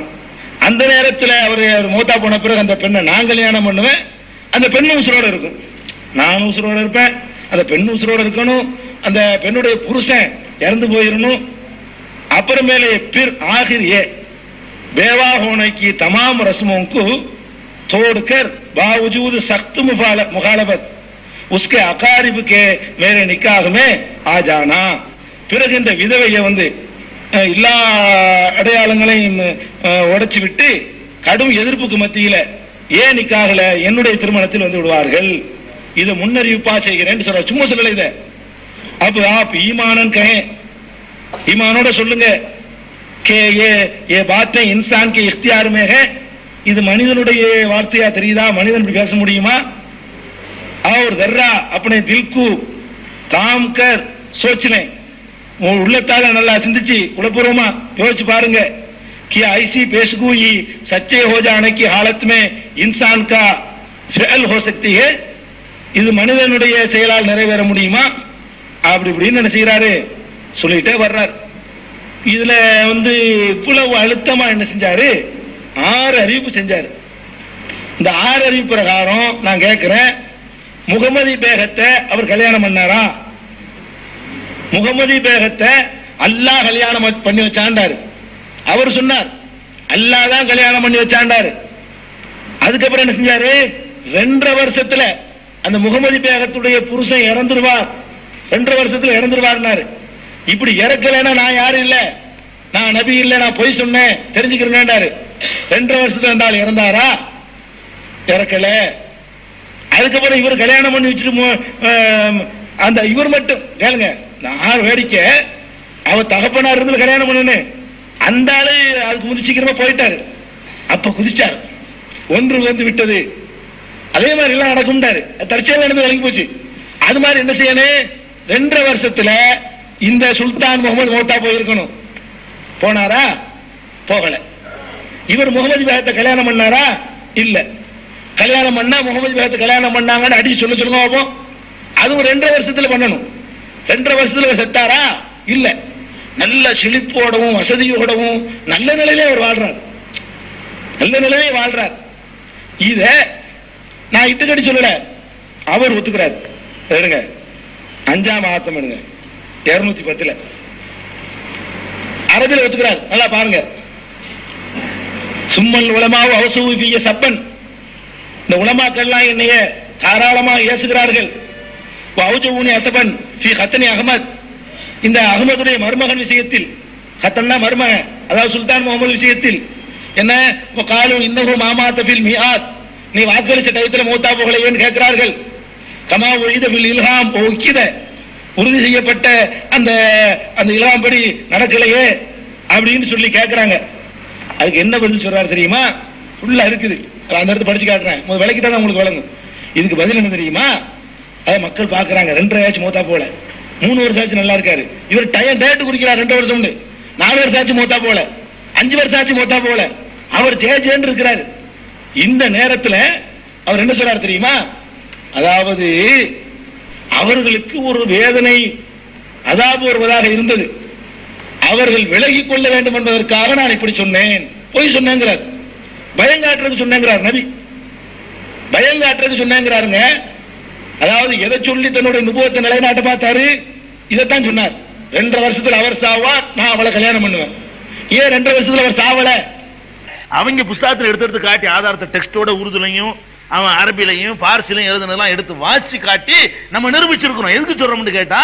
அந்த நேரத்தில் அவர் மூத்தா போன பிறகு அந்த பெண்ணை நான் கல்யாணம் பண்ணுவேன், அந்த பெண்ணு உசுரோட இருக்கும், நானும் உசுரோட இருப்பேன், அந்த பெண்ணு உசுரோட இருக்கணும், அந்த பெண்ணுடைய புருஷன் இறந்து போயிடணும். அப்புறமேலே फिर आखिर ये बेवा होने की तमाम रस्मों को तोड़कर बावजूद सख्त मुखालफत उसके अकारिब के मेरे निकाह में आ जाना. பிறகு இந்த விதவையை எல்லா அடையாளங்களையும் உடைச்சு விட்டு கடும் எதிர்ப்புக்கு மத்தியில ஏன் நிக்காகல என்னுடைய திருமணத்தில் விடுவார்கள். இதை முன்னறிவிப்பா செய்கிறேன் சொல்ற, சும்மா சொல்லல. இத அப்ப ஆப் ஈமானன் கஹே, ஈமானோட சொல்லுங்க. கே ये बातें इंसान के इख्तियार में है. இது மனிதனுடைய வார்த்தையா தெரியுதா, மனிதன் இப்படி பேச முடியுமா? और जर्रा अपने दिल को काम कर सोच लें. உள்ளத்தால நல்லா சிந்திச்சு உளப்பூர்வமா யோசிச்சு பாருங்க. कि ऐसी पेशगोई सच्चे हो जाने की हालत में इंसान का फ़िअल हो सकती है. இது மனிதனுடைய செயலால் நிறைவேற முடியுமா? அப்படி இப்படின்னு என்ன செய்யறாரு சொல்லிட்டே வர்றார். இதுல இவ்வளவு அழுத்தமா என்ன செஞ்சாரு, 6 அறிவிப்பு செஞ்சாரு. இந்த 6 அறிவிப்பு பிரகாரம் நான் கேட்கிறேன், முகமதி பேகத்தை அவர் கல்யாணம் பண்ணாரா? முகமதி பேகத்தை அல்லாஹ் கல்யாணம் பண்ணி வச்சாண்டாரு. அவர் சொன்னார் அல்லாஹ் தான் கல்யாணம் பண்ணி வச்சாண்டாரு. அதுக்கப்புறம் என்ன செஞ்சாரு, 2.5 வருஷத்துல அந்த முகமதி பேகத்துடைய புருஷன் இறந்துருவார், 2.5 வருஷத்துல இறந்துருவார். இப்படி இறக்கலன்னா நான் யாரும் இல்ல, நான் நபி இல்ல, நான் பொய் சொன்னேன் தெரிஞ்சுக்கிறேன். 2.5 வருஷத்துல இருந்தால் இறந்தாரா? இறக்கல. அதுக்கப்புறம் இவர் கல்யாணம் பண்ணி வச்சுட்டு அந்த இவர் மட்டும் கேளுங்க, நான் வேடிக்கை, அவர் தகப்பனார் இருந்து கல்யாணம் பண்ணு, அந்த ஆளு அதுக்கு முந்தி சீக்கிரமா போயிட்டாரு. அப்ப குதிச்சார், ஒன்று விட்டது. அதே மாதிரி எல்லாம் நடக்கும்டாரு, தற்செயல் நடந்து விளங்கி போச்சு. அது மாதிரி என்ன செய்யணும், 2.5 வருஷத்துல இந்த சுல்தான் முகமது மௌத்தா போயிருக்கணும். போனாரா? போகல. இவர் முகமது பேகத்தை கல்யாணம் பண்ணாரா? இல்ல. கல்யாணம் பண்ணா முகமது பேகத்தை கல்யாணம் பண்ணாங்கன்னு அடிச்சு சொல்லுங்க பார்ப்போம். அதுவும் 2.5 வருஷத்துல பண்ணணும். 2.5 வருஷத்துல செத்தாரா? இல்ல. நல்ல செழிப்போடவும் வசதியோடவும் நல்ல நிலையிலே அவர் வாழ்றார், நல்ல நிலையிலே வாழ்றார். இத நான் இட்டுக்கடி சொல்லல, அவர் ஒத்துக்கிறார். எடுங்க 5ஆம் ஆத்தம் எடுங்க 210 அரபில ஒத்துக்கிறார். நல்லா பாருங்க. சும்மல் உலமாவு அவசூபிய சப்பன், இந்த உலமாக்கள்லாம் என்னைய தாராளமாக ஏசுகிறார்கள். வௌஜூனி அத்தபன் ஃபீ ஹத்தனி அஹ்மத், இந்த அகமதுடைய மருமகன் விஷயத்தில், ஹத்தன்னா மருமகன், அதாவது சுல்தான் முகமது விஷயத்தில் என்ன காலு இன்னஹு மாமாத ஃபில் மிஆத், நீ வாக்களிச்ச டயத்துல மௌத்தா போகலையேன்னு கேட்கிறார்கள். கமா உயித பில் இல்ஹாம், ஒக்கித உறுதி செய்யப்பட்ட அந்த அந்த இல்ஹாம் படி நடக்கலையே அப்படின்னு சொல்லி கேட்கிறாங்க. அதுக்கு என்ன பதில் சொல்றாரு தெரியுமா? ஃபுல்லா இருக்குது, அந்த இடத்து படிச்சு காட்டுறேன், விளக்கிட்டா உங்களுக்கு விளங்கும். இதுக்கு பதில் என்ன தெரியுமா? அதை மக்கள் பாக்குறாங்க, 2.5 ஆச்சு மௌத்தா போல, 3 வருஷம் ஆச்சு நல்லா இருக்காரு. இவர் டேட்டு குறிக்கிறார், 2 வருஷம் 4 வருஷம் ஆச்சு மௌத்தா போல, 5 வருஷம் ஆச்சு மௌத்தா போல, அவர் ஜேஜேன்னு இருக்கிறாரு. இந்த நேரத்தில் அவர் என்ன சொல்றாரு தெரியுமா? அதாவது அவர்களுக்கு ஒரு வேதனை அதாபு வருவதாக இருந்தது, அவர்கள் விலகிக் கொள்ள வேண்டும் என்பதற்காக நான் இப்படி சொன்னேன், பொய் சொன்னேங்கிறார். பயங்காட்டுறதுக்கு சொன்னேங்கிறார் நபி, பயங்காட்டுறதுக்கு சொன்னேங்கிறாருங்க. அதாவது எதை சொல்லி தன்னுடைய நுபுவத்தை நிலைநாட்ட பார்த்தாரு, இதைத்தான் சொன்னார். 2.5 வருஷத்துல அவர் சாவார், நான் அவளை கல்யாணம் பண்ணுவேன். ஏன் 2.5 வருஷத்துல அவர் சாவல? அவங்க புஸ்தகத்தில் எடுத்து காட்டி ஆதாரத்தை டெக்ஸ்டோட உருதுலையும் அவன் அரபிலையும் பார்சிலையும் எழுதுனதெல்லாம் எடுத்து வாசி காட்டி நம்ம நிரூபிச்சிருக்கிறோம். எதுக்கு சொல்றோம்னு கேட்டா,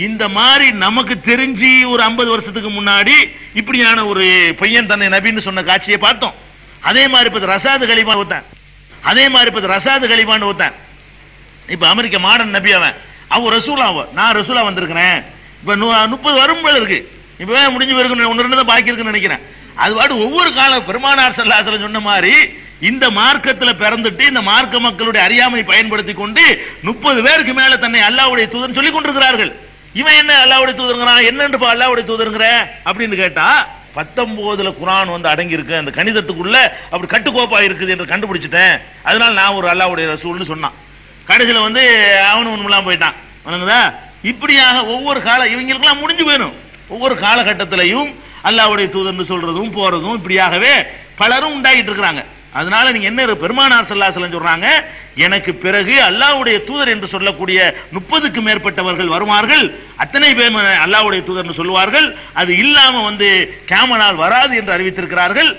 இந்த மாதிரி நமக்கு தெரிஞ்சு ஒரு 50 வருஷத்துக்கு முன்னாடி இப்படியான ஒரு பையன் தன்னை நபின்னு சொன்ன காட்சியை பார்த்தோம். அதே மாதிரி இப்ப ரசாது கலிமான் ஒருத்தன், அதே மாதிரி இப்ப ரசாது கலிமான் ஒருத்தன், இப்ப அமெரிக்க மாடர்ன் நபி, அவன் ரசூலாவோ, நான் ரசூலா வந்திருக்கிறேன், இப்ப 30 வரும் போல இருக்கு, இப்பவே முடிஞ்சு போயிருக்கு, 1-2 தான் பாக்கி இருக்குன்னு நினைக்கிறேன். அது பாட்டு ஒவ்வொரு காலம் பெருமானார் ஸல்லல்லாஹு அலைஹி வஸல்லம் சொன்ன மாதிரி இந்த மார்க்கத்தில் பிறந்துட்டு இந்த மார்க்க மக்களுடைய அறியாமை பயன்படுத்தி கொண்டு 30 பேருக்கு மேல தன்னை அல்லாஹ்வுடைய தூதர் சொல்லிக் கொண்டிருக்கிறார்கள். இவன் என்ன அல்லாஹ்வுடைய தூதருங்கிறான், என்னன்னு அல்லாஹ்வுடைய தூதருங்கிற அப்படின்னு கேட்டா, 19 குர்ஆன் அடங்கி இருக்கு, அந்த கணிதத்துக்குள்ள அப்படி கட்டுக்கோப்பா இருக்குது என்று கண்டுபிடிச்சிட்டேன், அதனால நான் ஒரு அல்லாஹ்வுடைய ரசூல்னு சொன்னான். கடைசியில் அவனு ஒண்ணுலாம் போயிட்டான். வணங்குதா? இப்படியாக ஒவ்வொரு இவங்களுக்கெல்லாம் முடிஞ்சு போயிடும். ஒவ்வொரு காலகட்டத்திலையும் அல்லாஹ்வுடைய தூதர்னு சொல்றதும் போறதும் இப்படியாகவே பலரும் உண்டாகிட்டு இருக்கிறாங்க. அதனால நீங்க என்ன பெருமானார் ஸல்லல்லாஹு அலைஹி வஸல்லம் சொல்றாங்க, எனக்கு பிறகு அல்லாஹ்வுடைய தூதர் என்று சொல்லக்கூடிய 30க்கு மேற்பட்டவர்கள் வருவார்கள், அத்தனை பேர் அல்லாஹ்வுடைய தூதர்னு சொல்லுவார்கள், அது இல்லாம கியாமத் வராது என்று அறிவித்திருக்கிறார்கள்.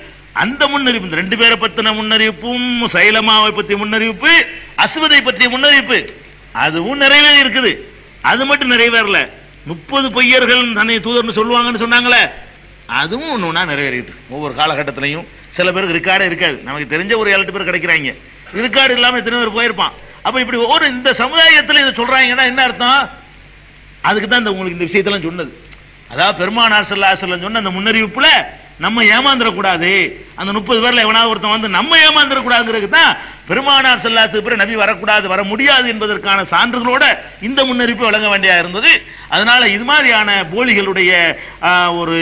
அந்த முன்னறிவிப்பு, 2 பேரை பத்தின முன்னறிவிப்பும், சைலமாவை பற்றிய முன்னறிவிப்பு, அஸ்வதை பற்றிய முன்னறிவிப்பு, அதுவும் நிறைவேறி இருக்குது. அது மட்டும் நிறைவேறல, 30 பொய்யர்கள் தன்னை தூதர்னு சொல்லுவாங்கன்னு சொன்னாங்களே, அதுவும் ஒண்ணு நிறைவேறிட்டு. ஒவ்வொரு காலகட்டத்திலையும் சில பேருக்கு ரெக்கார்டே இருக்காது, நமக்கு தெரிஞ்ச ஒரு 7-8 பேர் கிடைக்கிறாங்க, ரெக்கார்டு இல்லாம எத்தனை பேர் போயிருப்பான். அப்ப இப்படி ஒவ்வொரு இந்த சமுதாயத்தில் இதை சொல்றாங்கன்னா என்ன அர்த்தம்? அதுக்கு தான் உங்களுக்கு இந்த விஷயத்தெல்லாம் சொன்னது. அதாவது பெருமானார் ஸல்லல்லாஹு அலைஹி வஸல்லம் சொன்ன அந்த முன்னறிவிப்புல நம்ம ஏமாந்துடக்கூடாது, அந்த 30 பேர்ல எவனாவது ஒருத்தன் நம்ம ஏமாந்துடக்கூடாதுங்கிறது தான் பெருமானார் ஸல்லல்லாஹு அலைஹி வஸல்லம் நபி வரக்கூடாது, வர முடியாது என்பதற்கான சான்றுகளோட இந்த முன்னறிவிப்பு வழங்க வேண்டியா இருந்தது. அதனால இது மாதிரியான போலிகளுடைய ஒரு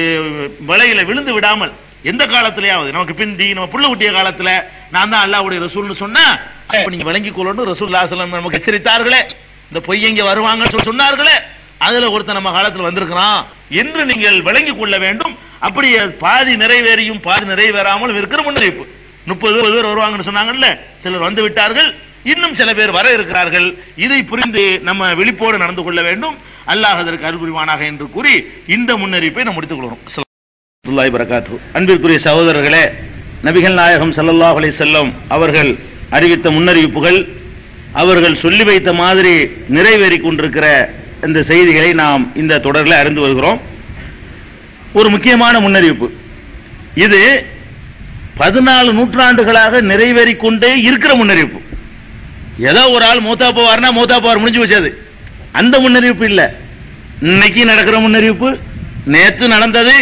வலையில விழுந்து விடாமல் எந்த காலத்திலேயாவது நமக்கு பிந்தி நம்ம புள்ள குட்டிய காலத்துல நான் தான் அல்லாஹ்வுடைய ரசூல்னு சொன்னா நீங்க விளங்கிக் கொள்ளணும். ரசூலுல்லாஹி ஸல்லல்லாஹு அலைஹி வஸல்லம் நமக்கு எச்சரித்தார்களே, இந்த பொய்யங்க வருவாங்கன்னு சொன்னார்களே, அதுல ஒருத்தன் நம்ம காலத்துல வந்திருக்கிறான், என்று நீங்கள் விளங்கிக் கொள்ள வேண்டும். அப்படி பாதி நிறைவேறியும் பாதி நிறைவேறாமல் இருக்கிற முன்னறிவிப்பு. 30 பேர் வருவாங்கன்னு சொன்னாங்கல்ல, சிலர் வந்து விட்டார்கள், இன்னும் சில பேர் வர இருக்கிறார்கள். இதை புரிந்து நம்ம விழிப்போடு நடந்து கொள்ள வேண்டும். அல்லாஹ் அதற்கு அருள் புரிவானாக என்று கூறி இந்த முன்னறிவிப்பை நாம் முடித்துக் கொள்கிறோம். அஸ்ஸலாமு அலைக்கும். அன்பிற்குரிய சகோதரர்களே, நபிகள் நாயகம் ஸல்லல்லாஹு அலைஹி வஸல்லம் அவர்கள் அறிவித்த முன்னறிவிப்புகள், அவர்கள் சொல்லி வைத்த மாதிரி நிறைவேறிக் கொண்டிருக்கிற இந்த செய்திகளை நாம் இந்த தொடரில் அறிந்து வருகிறோம். ஒரு முக்கியமான முன்னறிவிப்பு இது. 14 நூற்றாண்டுகளாக நிறைவேறிக் கொண்டே இருக்கிற முன்னறிவிப்பு. ஏதோ ஒரு ஆள் மூத்தா போவார்னா மூத்தா போவார், முடிஞ்சு வச்சது. அந்த முன்னறிவிப்பு இல்ல. இன்னைக்கு நடக்கிற முன்னறிவிப்பு, நேற்று நடந்தது,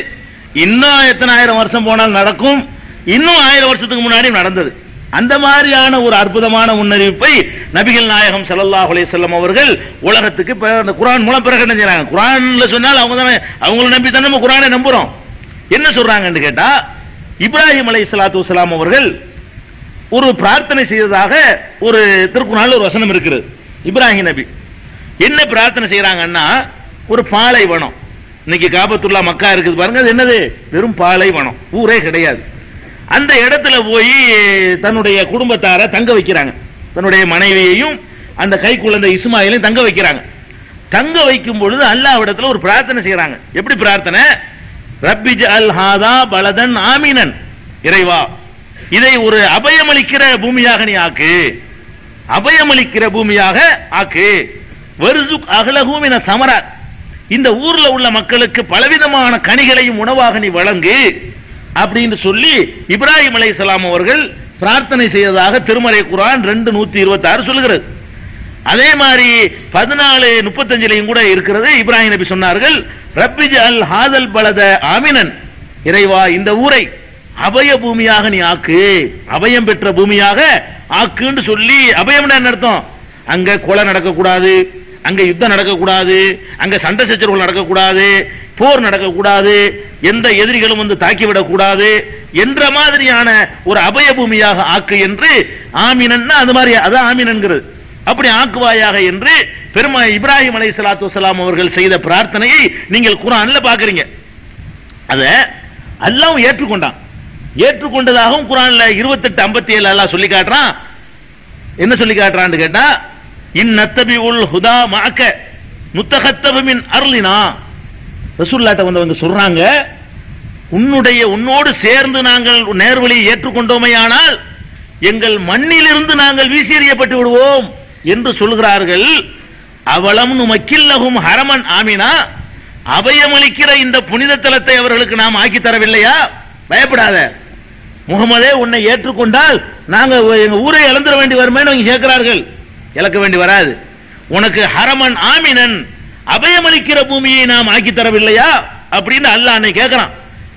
இன்னும் எத்தனை ஆயிரம் வருஷம் போனால் நடக்கும், இன்னும் 1000 வருஷத்துக்கு முன்னாடி நடந்தது. அந்த மாதிரியான ஒரு அற்புதமான முன்னறிவிப்பை நபிகள் நாயகம் ஸல்லல்லாஹு அலைஹி வஸல்லம் அவர்கள் உலகத்துக்கு குர்ஆன் மூலம் பிரகடனம் செய்றாங்க. குர்ஆன்ல சொன்னால் அவங்களை நம்பி தான் நம்ம குர்ஆனை நம்புறோம். என்ன சொல்றாங்கன்னு கேட்டா, இப்ராஹிம் அலைஹிஸ்ஸலாத்து வஸலாம் அவர்கள் ஒரு பிரார்த்தனை செய்ததாக ஒரு திருக்குர்ஆன்ல ஒரு வசனம் இருக்கிறது. இப்ராஹிம் நபி என்ன பிரார்த்தனை செய்யறாங்கன்னா, ஒரு பாலைவனம், இன்னைக்கு காபத்துல்லா மக்கா இருக்குது பாருங்க, அது என்னது? வெறும் பாலைவனம், ஊரே கிடையாது. அந்த இடத்துல போய் தன்னுடைய குடும்பத்தார தங்க வைக்கிறாங்க. தன்னுடைய மனைவியையும் அந்த கை குழந்தை இஸ்மாயிலையும் தங்க வைக்கிறாங்க. தங்க வைக்கும் பொழுது அல்லாஹ்விடத்துல ஒரு பிரார்த்தனை செய்யறாங்க. எப்படி பிரார்த்தனை? ரப்பிஜ்அல் ஹாதா பலதன் ஆமினன், இறைவா இதை ஒரு அபயமளிக்கிற பூமியாக நீ ஆக்கு, அபயமளிக்கிற பூமியாக ஆக்கு. வர்சுக் அஹ்லஹு மின ஸமராத், இந்த ஊர்ல உள்ள மக்களுக்கு பலவிதமான கனிகளையும் உணவாக நீ வழங்கு அப்படின்னு சொல்லி இப்ராஹிம் அலைஹிஸ்ஸலாம் அவர்கள் பிரார்த்தனை செய்ததாக திருமறை குர்ஆன் 2:126 சொல்கிறது. அதே மாதிரி 14:35 கூட இருக்கிறது. இப்ராஹிம் நபி சொன்னார்கள், ரப்பிஜ்அல் ஹாதல் பலத ஆமினன், இறைவா இந்த ஊரை அபய பூமியாக நீ ஆக்கு, அபயம் பெற்ற பூமியாக ஆக்குன்னு சொல்லி. அபயம் என்ன அர்த்தம்? அங்க கொலை நடக்கக்கூடாது, அங்க யுத்தம் நடக்கக்கூடாது, அங்க சண்டை சச்சரவுகள் நடக்கக்கூடாது, போர் நடக்கக்கூடாது, எந்த எதிரிகளும் வந்து தாக்கிவிடக் கூடாது என்ற மாதிரியான ஒரு அபய பூமியாக ஆக்கு என்று. ஆமினன்னா அது மாதிரி, அதான் ஆமினன்கிறது. அப்படி ஆக்குவாயாக என்று பெருமா இப்ராஹிம் அலைஹிஸ்ஸலாத்து வஸலாம் அவர்கள் செய்த பிரார்த்தனையை நீங்கள் குர்ஆன்ல பாக்குறீங்க. அத அல்லாஹ் ஏற்றுக்கொண்டான். ஏற்றுக்கொண்டதாகவும் குர்ஆன்ல 28:57 அல்லாஹ் சொல்லி காட்டுறான். என்ன சொல்லி காட்டுறான்னு கேட்டா, இன்னத்தபிஉல் ஹுதா மஅக முத்தகத்தப மின் அர்லினா, ரசூலுல்லாஹ் வந்தவங்க சொல்றாங்க, உன்னோடு சேர்ந்து நாங்கள் நேர்வழியை ஏற்றுக்கொண்டோமையானால் எங்கள் மண்ணிலிருந்து நாங்கள் வீசி எறியப்பட்டு விடுவோம் என்று சொல்கிறார்கள். அவலம் நுமக்கில்லஹும் ஹரமன் ஆமினா, அபயமளிக்கிற இந்த புனித தலத்தை அவர்களுக்கு நாம் ஆக்கி தரவில்லையா? பயப்படாத முகமதே, உன்னை ஏற்றுக்கொண்டால் நாங்க எங்க ஊரை இழந்துட வேண்டி வருமேன்னு அவங்க கேட்கிறார்கள். இழக்க வேண்டி வராது. உனக்கு ஹரமன் ஆமினன், அபயமளிக்கிற பூமியை நாம் ஆக்கி தரவில்லையா அப்படின்னு அல்லாஹ் அன்னை கேட்கிறான்.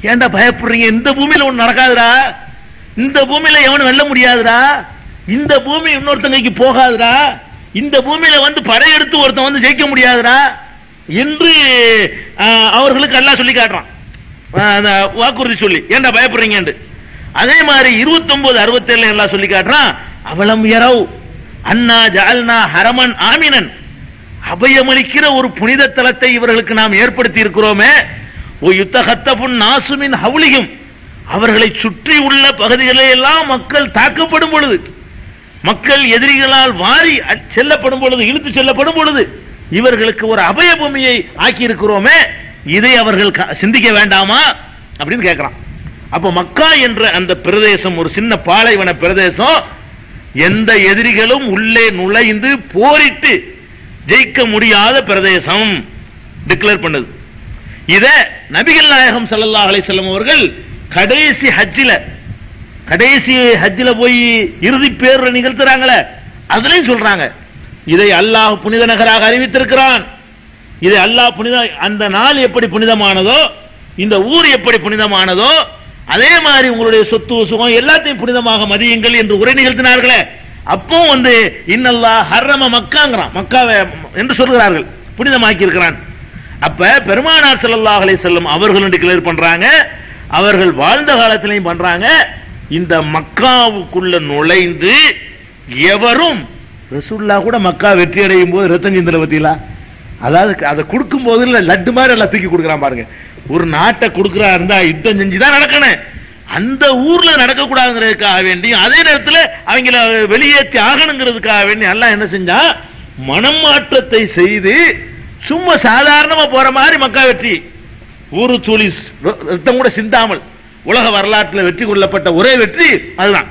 ஏன்டா பயப்படுறீங்க? இந்த பூமியில ஒண்ணு நடக்காதுடா, இந்த பூமியில எவனும் வெல்ல முடியாதுடா, இந்த பூமி இன்னொருத்தங்கைக்கு போகாதுடா, இந்த பூமியில வந்து படையெடுத்து ஒருத்தன் வந்து ஜெயிக்க முடியாதுடா என்று அவர்களுக்கு அல்லாஹ் சொல்லி காட்டுறான், வாக்குறுதி சொல்லி. ஏன்டா பயப்படுறீங்க என்று. அதே மாதிரி 29:67 எல்லாம் சொல்லி காட்டுறான், அவலம் யரவ் அன்னா ஜஅல்னா ஹரமன் ஆமினன், அபயமளிக்கிற ஒரு புனித தலத்தை இவர்களுக்கு நாம் ஏற்படுத்தி இருக்கிறோமே, யுத்தகத்தபுன் நாசுமின் ஹவுலிகும், அவர்களை சுற்றி உள்ள பகுதிகளில் எல்லாம் மக்கள் தாக்கப்படும் பொழுது, மக்கள் எதிரிகளால் வாரி செல்லப்படும் பொழுது, இழுத்து செல்லப்படும் பொழுது இவர்களுக்கு ஒரு அபய பூமியை ஆக்கி இருக்கிறோமே, இதை அவர்கள் சிந்திக்க வேண்டாமா அப்படின்னு கேட்கிறான். அப்ப மக்கா என்ற அந்த பிரதேசம் ஒரு சின்ன பாலைவன பிரதேசம், எந்த எதிரிகளும் உள்ளே நுழைந்து போரிட்டு ஜெயிக்க முடியாத பிரதேசம் டிக்ளேர் பண்ணது. இத நபிகள் நாயகம் ஸல்லல்லாஹு அலைஹி வஸல்லம் அவர்கள் கடைசி ஹஜ்ஜில போய் இறுதி பேர் நிகழ்த்துறாங்களே, அதுலயும் சொல்றாங்க, இதை அல்லாஹ் புனித நகராக அறிவித்திருக்கிறான். இதை அல்லாஹ் புனித, அந்த நாள் எப்படி புனிதமானதோ, இந்த ஊர் எப்படி புனிதமானதோ, அதே மாதிரி உங்களுடைய சொத்து சுகம் எல்லாத்தையும் புனிதமாக மதியுங்கள் என்று உரை நிகழ்த்தினார்களே, அப்போ வந்து இன்னல்லாஹ் ஹர்ரம மக்காங்கிறான், மக்காவை என்று சொல்கிறார்கள், புனிதமாக்கி இருக்கிறான். அப்ப பெருமானார் ஸல்லல்லாஹு அலைஹி வஸல்லம் அவர்களும் டிக்ளேர் பண்றாங்க, அவர்கள் வாழ்ந்த காலத்திலையும் பண்றாங்க, இந்த மக்காவுக்குள்ள நுழைந்து எவரும், ரசூலுல்லாஹ் கூட மக்கா வெற்றி அடையும் போது ரத்தம் சிந்தல பத்தியா, அதாவது அதை கொடுக்கும் போது லட்டு மாதிரி எல்லாம் தூக்கி கொடுக்குறான் பாருங்க. ஒரு நாட்டை கொடுக்குறா இருந்தா யுத்தம் செஞ்சுதான் நடக்கணும், அந்த ஊர்ல நடக்கக்கூடாதுங்கிறதுக்காக வேண்டி அதே நேரத்தில் அவங்கள வெளியேற்றி ஆகணுங்கிறதுக்காக வேண்டி எல்லாம் என்ன செஞ்சா மனம் மாற்றத்தை செய்து சும்மா சாதாரணமா போற மாதிரி மக்கா வெற்றி, ஒரு துளி ரத்தம் கூட சிந்தாமல் உலக வரலாற்றில் வெற்றி கொள்ளப்பட்ட ஒரே வெற்றி அதுதான்.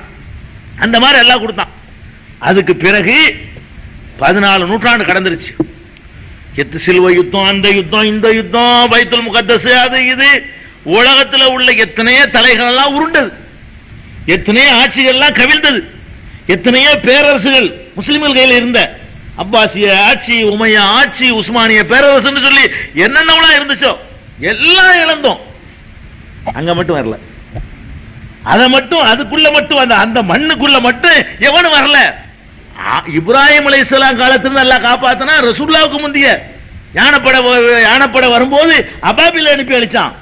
அந்த மாதிரி எல்லாம் கொடுத்தான். அதுக்கு பிறகு 14 நூற்றாண்டு கடந்துருச்சு. எத்து சிலுவை யுத்தம், அந்த யுத்தம், இந்த யுத்தம், பைத்துல் முகத்தஸ், அது இது, உலகத்தில் உள்ள எத்தனையோ தலைகள் எல்லாம் உருண்டது, எத்தனையோ ஆட்சிகள் எல்லாம் கவிழ்ந்தது, எத்தனையோ பேரரசுகள் முஸ்லிம்கள் கையில் இருந்த அப்பாசிய ஆட்சி, உமையா ஆட்சி, உஸ்மானிய பேரரசு சொல்லி என்னென்னலாம் இருந்துச்சோ எல்லாம் இழந்தோம். அங்க மட்டும் வரல, அதை மட்டும் அதுக்குள்ள மட்டும் அந்த மண்ணுக்குள்ள மட்டும் எவனும் வரல. இப்ராஹிம் அலைஹிஸ்ஸலாம் காலத்துல எல்லாம் காப்பாத்தினா ரசூலுல்லாஹ்வுக்கு முந்திய யானைப்படை வரும்போது அபாபில் அனுப்பி அழிச்சான்.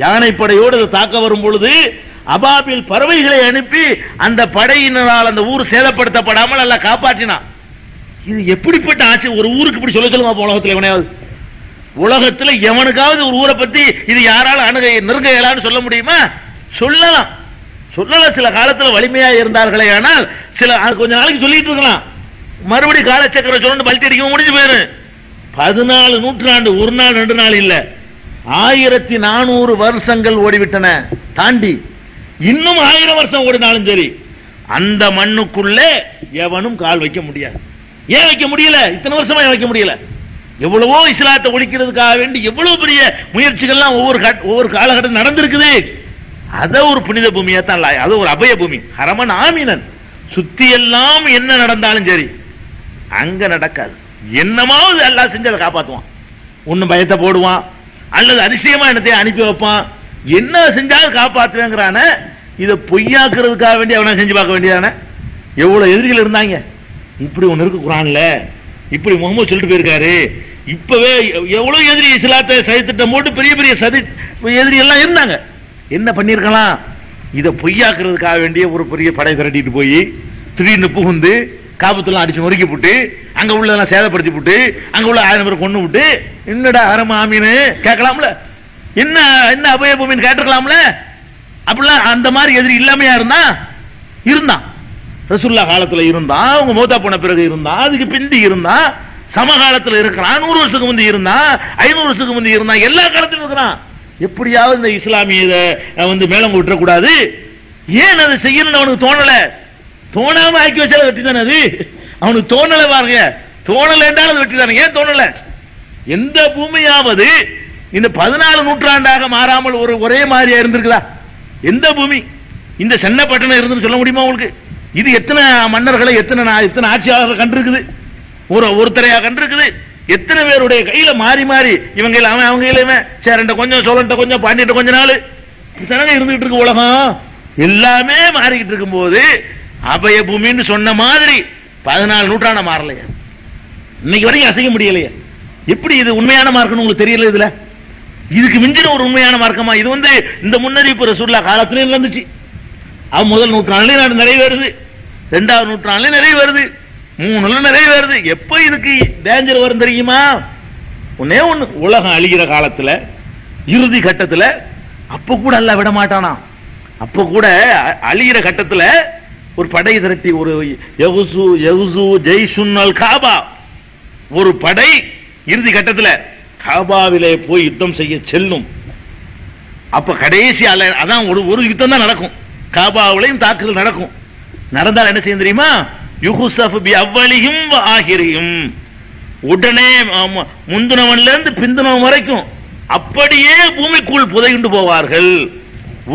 யானைப்படையோடு தாக்க வரும் பொழுது அபாபில் பறவைகளை அனுப்பி அந்த படையினரால் அந்த ஊர் சேதப்படுத்தப்படாமல் எல்லாம் காப்பாற்றினான். இது எப்படிப்பட்ட ஆட்சி? ஒரு ஊருக்கு இப்படி சொல்ல சொல்லுங்க உலகத்தில் எவனையாவது, உலகத்தில் எவனுக்காவது ஒரு ஊரை பத்தி இது யாரால நெருங்க இயலான்னு சொல்ல முடியுமா? சொல்லலாம். சில காலத்தில் வலிமையா இருந்தார்களே, ஆனால் சில கொஞ்ச நாளைக்கு சொல்லிட்டு இருக்கலாம், மறுபடி காலச்சக்கரம் சொல்லணும் பல்டி அடிக்க முடிஞ்சு போயிரு. 14 நூற்றாண்டு, ஒரு நாள் 2 நாள் இல்ல, 1400 வருஷங்கள் ஓடிவிட்டன தாண்டி, இன்னும் 1000 வருஷம் ஓடினாலும் சரி அந்த மண்ணுக்குள்ளே எவனும் கால் வைக்க முடியாது. ஏன் வைக்க முடியல? இத்தனை வருஷமா வைக்க முடியல. எவ்வளவோ இஸ்லாத்தை ஒழிக்கிறதுக்காக வேண்டி எவ்வளவு பெரிய முயற்சிகள்லாம் ஒவ்வொரு காலகட்டம் நடந்திருக்குது. அத ஒரு புனித பூமியா தான், அது ஒரு அபய பூமி, ஹரமன் ஆமீனன். சுத்தி எல்லாம் என்ன நடந்தாலும் சரி அங்க நடக்காது. என்னமாவது அல்லாஹ் செஞ்சு அதை காப்பாற்றுவான். ஒன்னு பயத்தை போடுவான், அல்லது அதிசயமா என்னத்தை அனுப்பி வைப்பான். என்ன செஞ்சாலும் காப்பாற்றுவேங்கிறான. இதை பொய்யாக்குறதுக்காக வேண்டி அவனை செஞ்சு பார்க்க வேண்டியதானே. எவ்வளவு எதிரிகள் இருந்தாங்க. இப்படி ஒண்ணு இருக்கு குர்ஆன்ல, இப்படி முகமது சொல்லிட்டு போயிருக்காரு. இப்பவே எவ்வளவு எதிரி இஸ்லாத்தை சதித்திட்டம் போட்டு பெரிய பெரிய எதிரி எல்லாம் இருந்தாங்க. என்ன பண்ணிருக்கலாம்? இதை பொய்யாக்குறதுக்காக வேண்டிய ஒரு பெரிய படை திரட்டிட்டு போய் திடீர்னு புகுந்து காபத்தெல்லாம் அடிச்சு நொறுக்கி போட்டு அங்க உள்ளதெல்லாம் சேதப்படுத்தி போட்டு அங்க உள்ள 1000 பேர் கொண்டு விட்டு என்னடா ஹரம் ஆமீனு கேட்கலாம்ல, என்ன என்ன அபய பூமின்னு கேட்டிருக்கலாம்ல. அப்படிலாம் அந்த மாதிரி எதிரி இல்லாமையா இருந்தான். ரசூலுல்லாஹ் காலத்துல இருந்தா, அவங்க மௌத்தா போன பிறகு இருந்தா, அதுக்கு பிந்தி இருந்தா, சமகாலத்தில் இருக்கிறான், 100 வருஷத்துக்கு முந்தி இருந்தா, 500 வருஷத்துக்கு முந்தி இருந்தா, எல்லா காலத்திலும் இருக்கிறான். எப்படியாவது இந்த இஸ்லாமிய மேலம் விட்டுறக்கூடாது. ஏன் அதை செய்யணும்னு அவனுக்கு தோணல? தோணாம ஆக்கி வச்சால வெற்றி தானே அது. அவனுக்கு தோணல பாருங்க, தோணல என்றால் அது வெற்றி தானே. ஏன் தோணல? எந்த பூமியாவது இந்த 14 நூற்றாண்டாக மாறாமல் ஒரே மாதிரியா இருந்திருக்குதா? எந்த பூமி இந்த சென்னை பட்டணம் இருந்து சொல்ல முடியுமா உங்களுக்கு? இது எத்தனை மன்னர்களை எத்தனை ஆட்சியாளர்கள் கண்டிருக்குது, ஒருத்தரையா கண்டிருக்குது. எத்தனை பேருடைய கையில மாறி மாறி இவங்க அவங்க சேரண்ட கொஞ்சம், சோழன்ட்ட கொஞ்சம், பாண்டியட்ட கொஞ்ச நாள் இருந்துகிட்டு இருக்கு உலகம். எல்லாமே மாறிக்கிட்டு இருக்கும் போது அபய பூமின்னு சொன்ன மாதிரி 14 நூற்றாண்ட மாறலையா? இன்னைக்கு வரைக்கும் அசைக்க முடியலையா? எப்படி இது உண்மையான மார்க்கம் உங்களுக்கு தெரியல? இதுல இதுக்கு மிஞ்சின ஒரு உண்மையான மார்க்கமா? இது இந்த முன்னறிவிப்பு ரசூலுல்லாஹ் காலத்திலே இருந்துச்சு. முதல் நூற்றாண்டுல நிறைவேறுது, 2வது நூற்றாண்டுல நிறைவேறுது, 3ல நிறைவேறுது. எப்ப இதுக்கு டேஞ்சர் வரும் தெரியுமா? ஒன்னே ஒண்ணு, உலகம் அழிகிற காலத்துல, இறுதி கட்டத்துல, அப்ப கூட அல்லாஹ் விட மாட்டானா. அப்ப கூட அழிகிற கட்டத்துல ஒரு படை திரட்டி, ஒரு ஜெய்சுன்னல் காபா, ஒரு படை இறுதி கட்டத்துல காபாவிலே போய் யுத்தம் செய்ய செல்லும். அப்ப கடைசி அதான் ஒரு யுத்தம் தான் நடக்கும். காபாவிலையும் தாக்குதல் நடக்கும். நடந்தால் என்ன செய்யும் தெரியுமா? யுஹுஸஃபு பி அவ்வலிஹிம் வ ஆகிரிஹிம், உடனே முந்தினவன்ல இருந்து பிந்தினவன் வரைக்கும் அப்படியே பூமிக்குள் புதையுண்டு போவார்கள்.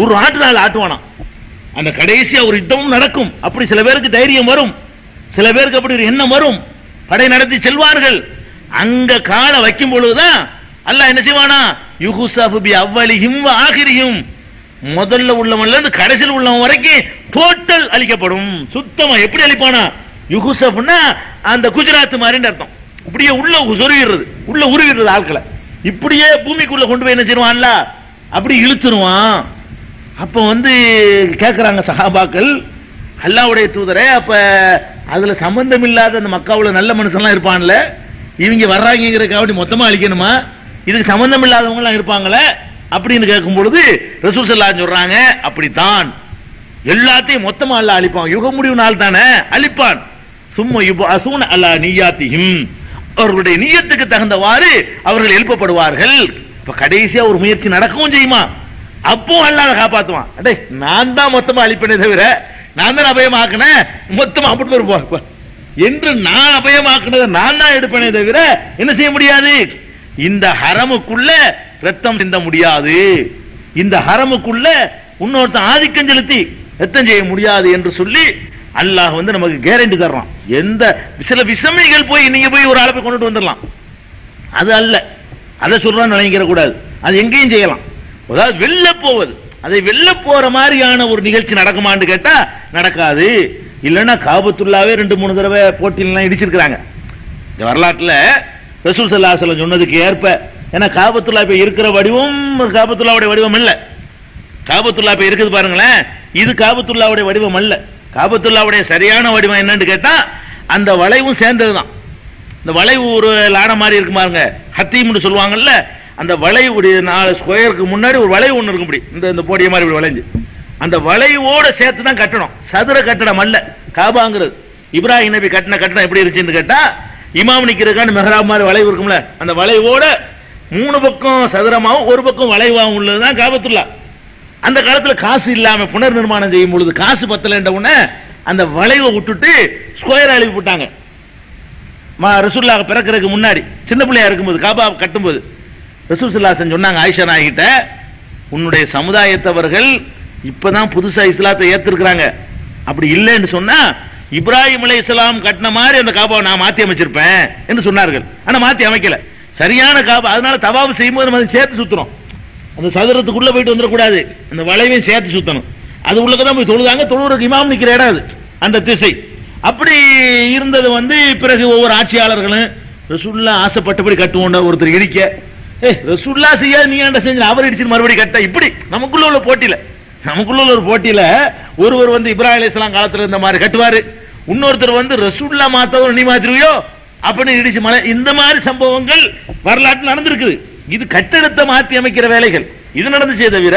ஒரு ஆட்டுவானா. அந்த கடைசியா ஒரு யுத்தமும் நடக்கும். அப்படி சில பேருக்கு தைரியம் வரும், சில பேருக்கு அப்படி ஒரு எண்ணம் வரும், படை நடத்தி செல்வார்கள். அங்க கால வைக்கும் பொழுதுதான் அல்லாஹ் என்ன செய்வானா? யுஹுஸஃபு பி அவ்வலிஹிம் வ ஆகிரிஹிம், முதல்ல உள்ளவன்ல இருந்து கடைசியில் உள்ளவன் வரைக்கும் டோட்டல் அழிக்கப்படும். சுத்தமா. எப்படி அழிப்பானா? யுஹுஸஃப்னா அந்த குஜராத் மாதிரி அர்த்தம். இப்படியே உள்ள உருவிடுறது ஆட்களை, இப்படியே பூமிக்குள்ள கொண்டு போய் என்ன செய்வான்ல, அப்படி இழுத்துருவான். அப்ப கேட்கிறாங்க சஹாபாக்கள், அல்லாஹ்வுடைய தூதரே, அப்ப அதுல சம்பந்தம் இல்லாத அந்த மக்காவுல நல்ல மனுஷன்லாம் இருப்பான்ல, இவங்க வர்றாங்கிறதுக்காக மொத்தமா அழிக்கணுமா? இதுக்கு சம்பந்தம் இல்லாதவங்க எல்லாம் இருப்பாங்களே அப்படின்னு கேட்கும் பொழுது ரசூல் ஸல்லல்லாஹு அலைஹி சொல்றாங்க, அப்படித்தான் எல்லாத்தையும் மொத்தமா அல்லாஹ் அழிப்பான். யுக முடிவு நாள் தானே அழிப்பான். சும்ம யுபஅஸூன அலா நிய்யாத்திஹிம், அவர்களுடைய நியத்துக்கு தகுந்தவாறு அவர்கள் எழுப்பப்படுவார்கள். இப்ப கடைசியா ஒரு முயற்சி நடக்கவும் செய்யுமா, அப்போ அல்லாஹ் காப்பாத்துவான். அடே நான் தான் மொத்தமா அழிப்பேனே தவிர, நான் தான் அபயமாக்குனேன், மொத்தமா அப்படி இருப்போம் என்று நான் அபயமாக்குனதை நான் தான் எடுப்பேனே தவிர என்ன செய்ய முடியாது. இந்த ஹரமுக்குள்ள ரத்தம் சிந்த முடியாது, இந்த ஹரமுக்குள்ள இன்னொருத்தன் ஆதிக்கம் செலுத்தி ரத்தம் செய்ய முடியாது என்று சொல்லி அல்லாஹ் நமக்கு கேரண்டி தர்றான். எந்த சில விஷமைகள் போய் நீங்க போய் ஒரு அளவை கொண்டுட்டு வந்துடலாம், அது அல்ல. அதை சொல்றான்னு நினைக்கிற கூடாது, அது எங்கேயும் செய்யலாம். அதாவது வெல்ல போவது, அதை வெல்ல போற மாதிரியான ஒரு நிகழ்ச்சி நடக்குமான்னு கேட்டா நடக்காது. இல்லைன்னா காபத்துல்லாவே 2-3 தடவை போட்டிலாம் இடிச்சிருக்கிறாங்க. இந்த வரலாற்றுல ரசூல் ஸல்லல்லாஹு அலைஹி வஸல்லம் சொன்னதுக்கு ஏற்ப, ஏன்னா காபத்துல்லா இப்ப இருக்கிற வடிவம் காபத்துல்லாவுடைய வடிவம் இல்ல. காபத்துல்லா இப்ப இருக்குது பாருங்களேன், இது காபத்துல்லாவுடைய வடிவம் அல்ல. காபத்துல்லாவுடைய சரியான வடிவம் என்னன்னு கேட்டா அந்த வளைவும் சேர்ந்ததுதான். இந்த வளைவு ஒரு லாட மாதிரி இருக்கு பாருங்க, ஹத்தீம்னு சொல்லுவாங்கல்ல, அந்த வளைவுடைய 4 ஸ்கொயருக்கு முன்னாடி ஒரு வளைவு ஒன்று இருக்கும், இப்படி இந்த போடிய மாதிரி இப்படி வளைஞ்சு, அந்த வளைவோட சேர்த்து தான் கட்டணும். சதுர கட்டடம் அல்ல காபாங்கிறது. இப்ராஹிம் நபி கட்டின கட்டடம் எப்படி இருந்துச்சுன்னு கேட்டா, இமாம் நிக்கிறதுக்கான மெஹராப் மாதிரி வளைவு இருக்கும்ல, அந்த வளைவோட 3 பக்கம் சதுரமாவும் ஒரு பக்கம் வளைவாகவும் உள்ளதுதான் காபத்துல்லா. அந்த காலத்துல காசு இல்லாம புனர் நிர்மாணம் செய்யும் பொழுது காசு பத்தலன்ற உடனே அந்த வளைவை விட்டுட்டு ஸ்கொயர் அழிவு போட்டாங்க. ரசூலுல்லாஹ் பிறக்கிறதுக்கு முன்னாடி சின்ன பிள்ளையா இருக்கும்போது காபா கட்டும்போது ரசூல் ஸல்லல்லாஹு அலைஹி சொன்னாங்க ஆயிஷா நாயிட்ட, உன்னுடைய சமுதாயத்தவர்கள் இப்பதான் புதுசா இஸ்லாத்தை ஏத்திருக்கிறாங்க, அப்படி இல்லைன்னு சொன்னா இப்ராஹிம் அலைஹிஸ்ஸலாம் கட்டின மாதிரி அந்த காபாவை நான் மாத்தி அமைச்சிருப்பேன் என்று சொன்னார்கள். ஆனா மாத்தி அமைக்கல, சரியான காபா. அதனால தவாப் செய்யும்போது நம்ம சேர்த்து சுத்துறோம், அந்த சதுரத்துக்குள்ள போயிட்டு வந்துடக்கூடாது, அந்த வளைவையும் சேர்த்து சுத்தணும். அது உள்ளதான் போய் தொழுதாங்க. தொழுவுறதுக்கு இமாம் நிக்கிற இடம் அது, அந்த திசை. அப்படி இருந்தது பிறகு ஒவ்வொரு ஆட்சியாளர்களும் ரசூலுல்லாஹ் ஆசைப்பட்டபடி கட்டுவோம். ஒருத்தர் இடிக்க, ரசூலுல்லாஹ் செய்யாது நீ ஏன்டா செஞ்சு, அவர் இடிச்சு மறுபடி கட்ட, இப்படி நமக்குள்ள உள்ள ஒரு போட்டியில ஒருவர் இப்ராஹிம் அலைஹிஸ்ஸலாம் காலத்துல இருந்த மாதிரி கட்டுவாரு, இன்னொருத்தர் ரசூலுல்லாஹ் மாத்தவர் நீ மாத்திருவியோ அப்படின்னு இடிச்சு மலை. இந்த மாதிரி சம்பவங்கள் வரலாற்றில் நடந்திருக்குது. இது கட்டடத்தை மாற்றி அமைக்கிற வேலைகள் இது நடந்துச்சே தவிர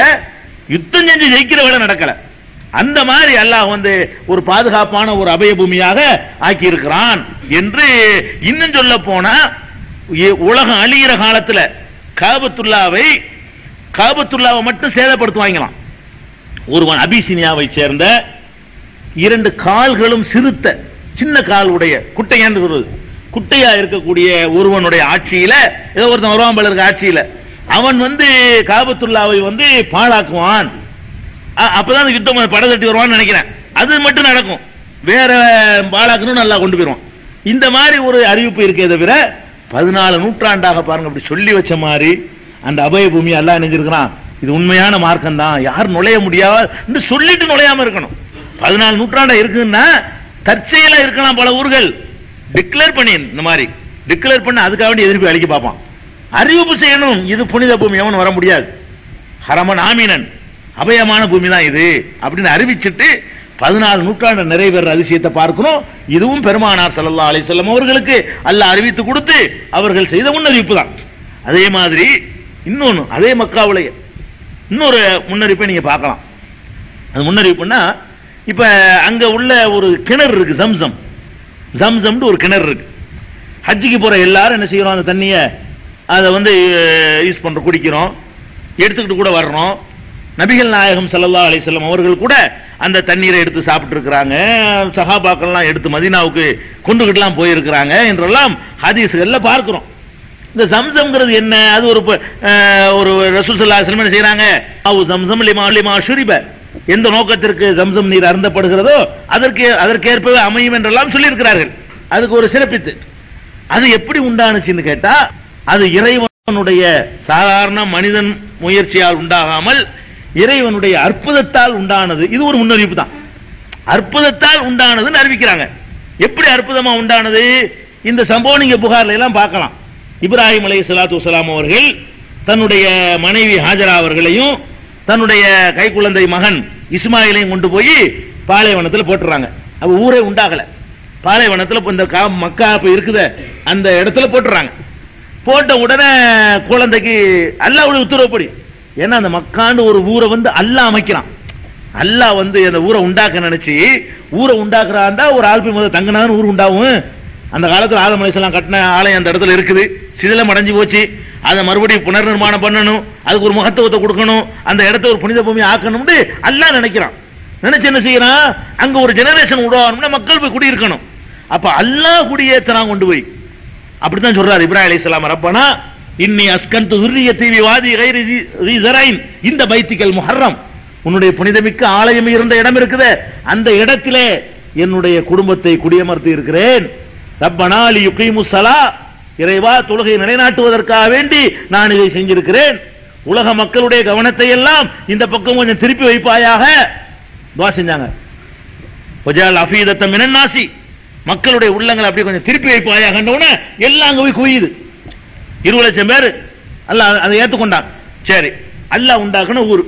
யுத்தம் செஞ்சு ஜெயிக்கிற வேலை நடக்கல. அந்த மாதிரி அல்லாஹ் ஒரு பாதுகாப்பான ஒரு அபய பூமியாக ஆக்கி இருக்கிறான் என்று. இன்னும் சொல்ல போனா உலகம் அழிகிற காலத்துல காபத்துல்லாவை மட்டும் சேதப்படுத்துவாங்களாம். ஒருவன் அபிசீனியாவை சேர்ந்த 2 கால்களும் சிறுத்த சின்ன கால் உடைய குட்டையான்னு சொல்றது, குட்டையா இருக்கக்கூடிய ஒருவனுடைய ஆட்சியில, ஏதோ ஒருத்தன் வருவான் இருக்க ஆட்சியில, அவன் காபத்துல்லாவை பாழாக்குவான். அப்பதான் யுத்தம் படை தட்டி வருவான்னு நினைக்கிறேன். அது மட்டும் நடக்கும், வேற பாழாக்கணும் நல்லா கொண்டு போயிருவான். இந்த மாதிரி ஒரு அறிவிப்பு இருக்கே தவிர 14 நூற்றாண்டாக பாருங்க அப்படி சொல்லி வச்ச மாதிரி அந்த அபய பூமி அல்லாஹ் நினைஞ்சிருக்கிறான். இது உண்மையான மார்க்கம் தான், யாரும் நுழைய முடியாது சொல்லிட்டு நுழையாம இருக்கணும். 14 நூற்றாண்டா இருக்குன்னா தற்செயலா இருக்கலாம். பல ஊர்கள் டிக்ளேர் பண்ணி இந்த மாதிரி டிக்ளேர் பண்ண அதுக்காக வேண்டி எதிர்ப்பு அளிக்க பார்ப்பான். அறிவிப்பு செய்யணும், இது புனித பூமி, எவன் வர முடியாது, ஹரமன் ஆமீனன், அபயமான பூமி தான் இது அப்படின்னு அறிவிச்சிட்டு 14 நூற்றாண்டு நிறைவேற அதிசயத்தை பார்க்கிறோம். இதுவும் பெருமானார் ஸல்லல்லாஹு அலைஹி வஸல்லம் அவர்களுக்கு அல்லாஹ் அறிவித்து கொடுத்து அவர்கள் செய்த முன்னறிவிப்பு தான். அதே மாதிரி இன்னொன்னு, அதே மக்காவுடைய இன்னொரு முன்னறிவிப்பை நீங்க பார்க்கலாம். அது முன்னறிவிப்புன்னா, இப்ப அங்க உள்ள ஒரு கிணறு இருக்கு, ஜம்சம்னு ஒரு கிணறு இருக்கு. ஹஜ்ஜிக்கு போற எல்லாரும் என்ன செய்யறோம், அந்த தண்ணியை அதை யூஸ் பண்றோம், குடிக்கிறோம், எடுத்துக்கிட்டு கூட வர்றோம். நபிகள் நாயகம் ஸல்லல்லாஹு அலைஹி வஸல்லம் அவர்கள் கூட அந்த தண்ணீரை எடுத்து சாப்பிட்டு இருக்கிறாங்க. சஹாபாக்கள்லாம் எடுத்து மதீனாவுக்கு கொண்டுகிட்டுலாம் போயிருக்கிறாங்க என்றெல்லாம் ஹதீஸ்கள்ல பார்க்கிறோம். இந்த ஜம்சம்ங்கிறது என்ன, அது ஒரு ரசூல் ஸல்லல்லாஹு அலைஹி வஸல்லம் என்ன செய்றாங்க, அவு ஜம்சம் லிமா ஷுரிப, எந்த நோக்கத்திற்கு ஜம்சம் நீர் அருந்தப்படுகிறதோ அதற்கேற்பவே அமையும் என்றெல்லாம் சொல்லி இருக்கிறார்கள். அதுக்கு ஒரு சிறப்பித்து அது எப்படி உண்டானுச்சுன்னு கேட்டா, அது இறைவனுடைய சாதாரண மனிதன் முயற்சியால் உண்டாகாமல் இறைவனுடைய அற்புதத்தால் உண்டானது. இது ஒரு முன்னறிவிப்பு தான், அற்புதத்தால் உண்டானதுன்னு அறிவிக்கிறாங்க. எப்படி அற்புதமா உண்டானது, இந்த சம்பவம் நீங்க புகார்ல எல்லாம் பார்க்கலாம். இப்ராஹிம் அலைஹிஸ்ஸலாத்து வஸ்ஸலாம் அவர்கள் தன்னுடைய மனைவி ஹாஜரா அவர்களையும் தன்னுடைய கைக்குழந்தை மகன் இஸ்மாயிலையும் கொண்டு போய் பாலைவனத்தில் போட்டுறாங்க. அப்ப ஊரே உண்டாகல, பாலைவனத்தில் இந்த மக்கா இருக்குத அந்த இடத்துல போட்டுறாங்க. போட்ட உடனே குழந்தைக்கு அல்லாஹ்வுடைய உத்தரவுப்படி, ஏன்னா அந்த மக்காண்டு ஒரு ஊரை வந்து அல்லாஹ் அமைக்கிறான். அல்லாஹ் வந்து அந்த ஊரை உண்டாக்க நினைச்சு ஊரை உண்டாக்குறாண்டா ஒரு ஆல்பி முதல் தங்கினான்னு ஊர் உண்டாகும். அந்த காலத்தில் ஆதம் அலைஹிஸ்ஸலாம் கட்டின ஆலயம் அந்த இடத்துல இருக்குது, சிதிலம் அடைஞ்சு போச்சு. அதை மறுபடியும் புனர் நிர்மாணம் பண்ணணும், அதுக்கு ஒரு மகத்துவத்தை கொடுக்கணும், அந்த இடத்த ஒரு புனித பூமி ஆக்கணும்னு அல்லாஹ் நினைக்கிறான். நினைச்சு என்ன செய்யறான், அங்க ஒரு ஜெனரேஷன் உருவாகணும்னா மக்கள் போய் குடியிருக்கணும். அப்ப அல்லாஹ் குடியேற்றான் கொண்டு போய். அப்படித்தான் சொல்றாரு இப்ராஹிம் அலைஹிஸ்ஸலாம், ரப்பனா இன்னி அஸ்கன்து ذُرِّيَّتِي بِوَادٍ غَيْرِ ذِي زَرْعٍ இந்த பைத்திக்கல் முஹர்ரம், உன்னுடைய புனிதமிக்க ஆலயம் இருந்த இடம் இருக்குது, அந்த இடத்திலே என்னுடைய குடும்பத்தை குடியமர்த்தி இருக்கிறேன். ரப்பனா லியுகீமுஸ் ஸலா, இறைவா தொழுகை நிலைநாட்டுவதற்காக வேண்டி நான் இதை செஞ்சிருக்கிறேன். உலக மக்களுடைய கவனத்தை எல்லாம் இந்த பக்கம் கொஞ்சம் திருப்பி வைப்பாயாக துஆ செஞ்சாங்க. வஜால் அஃபீதத்த மினன் நாசி, மக்களுடைய உள்ளங்களை அப்படியே கொஞ்சம் திருப்பி வைப்பாயாக. எல்லாம் அங்க போய் குவியுது. 20 லட்சம் பேர் அல்லாஹ் அதை ஏத்துக்கொண்டான். சரி, அல்லாஹ் உண்டாக்கணும் ஊர்.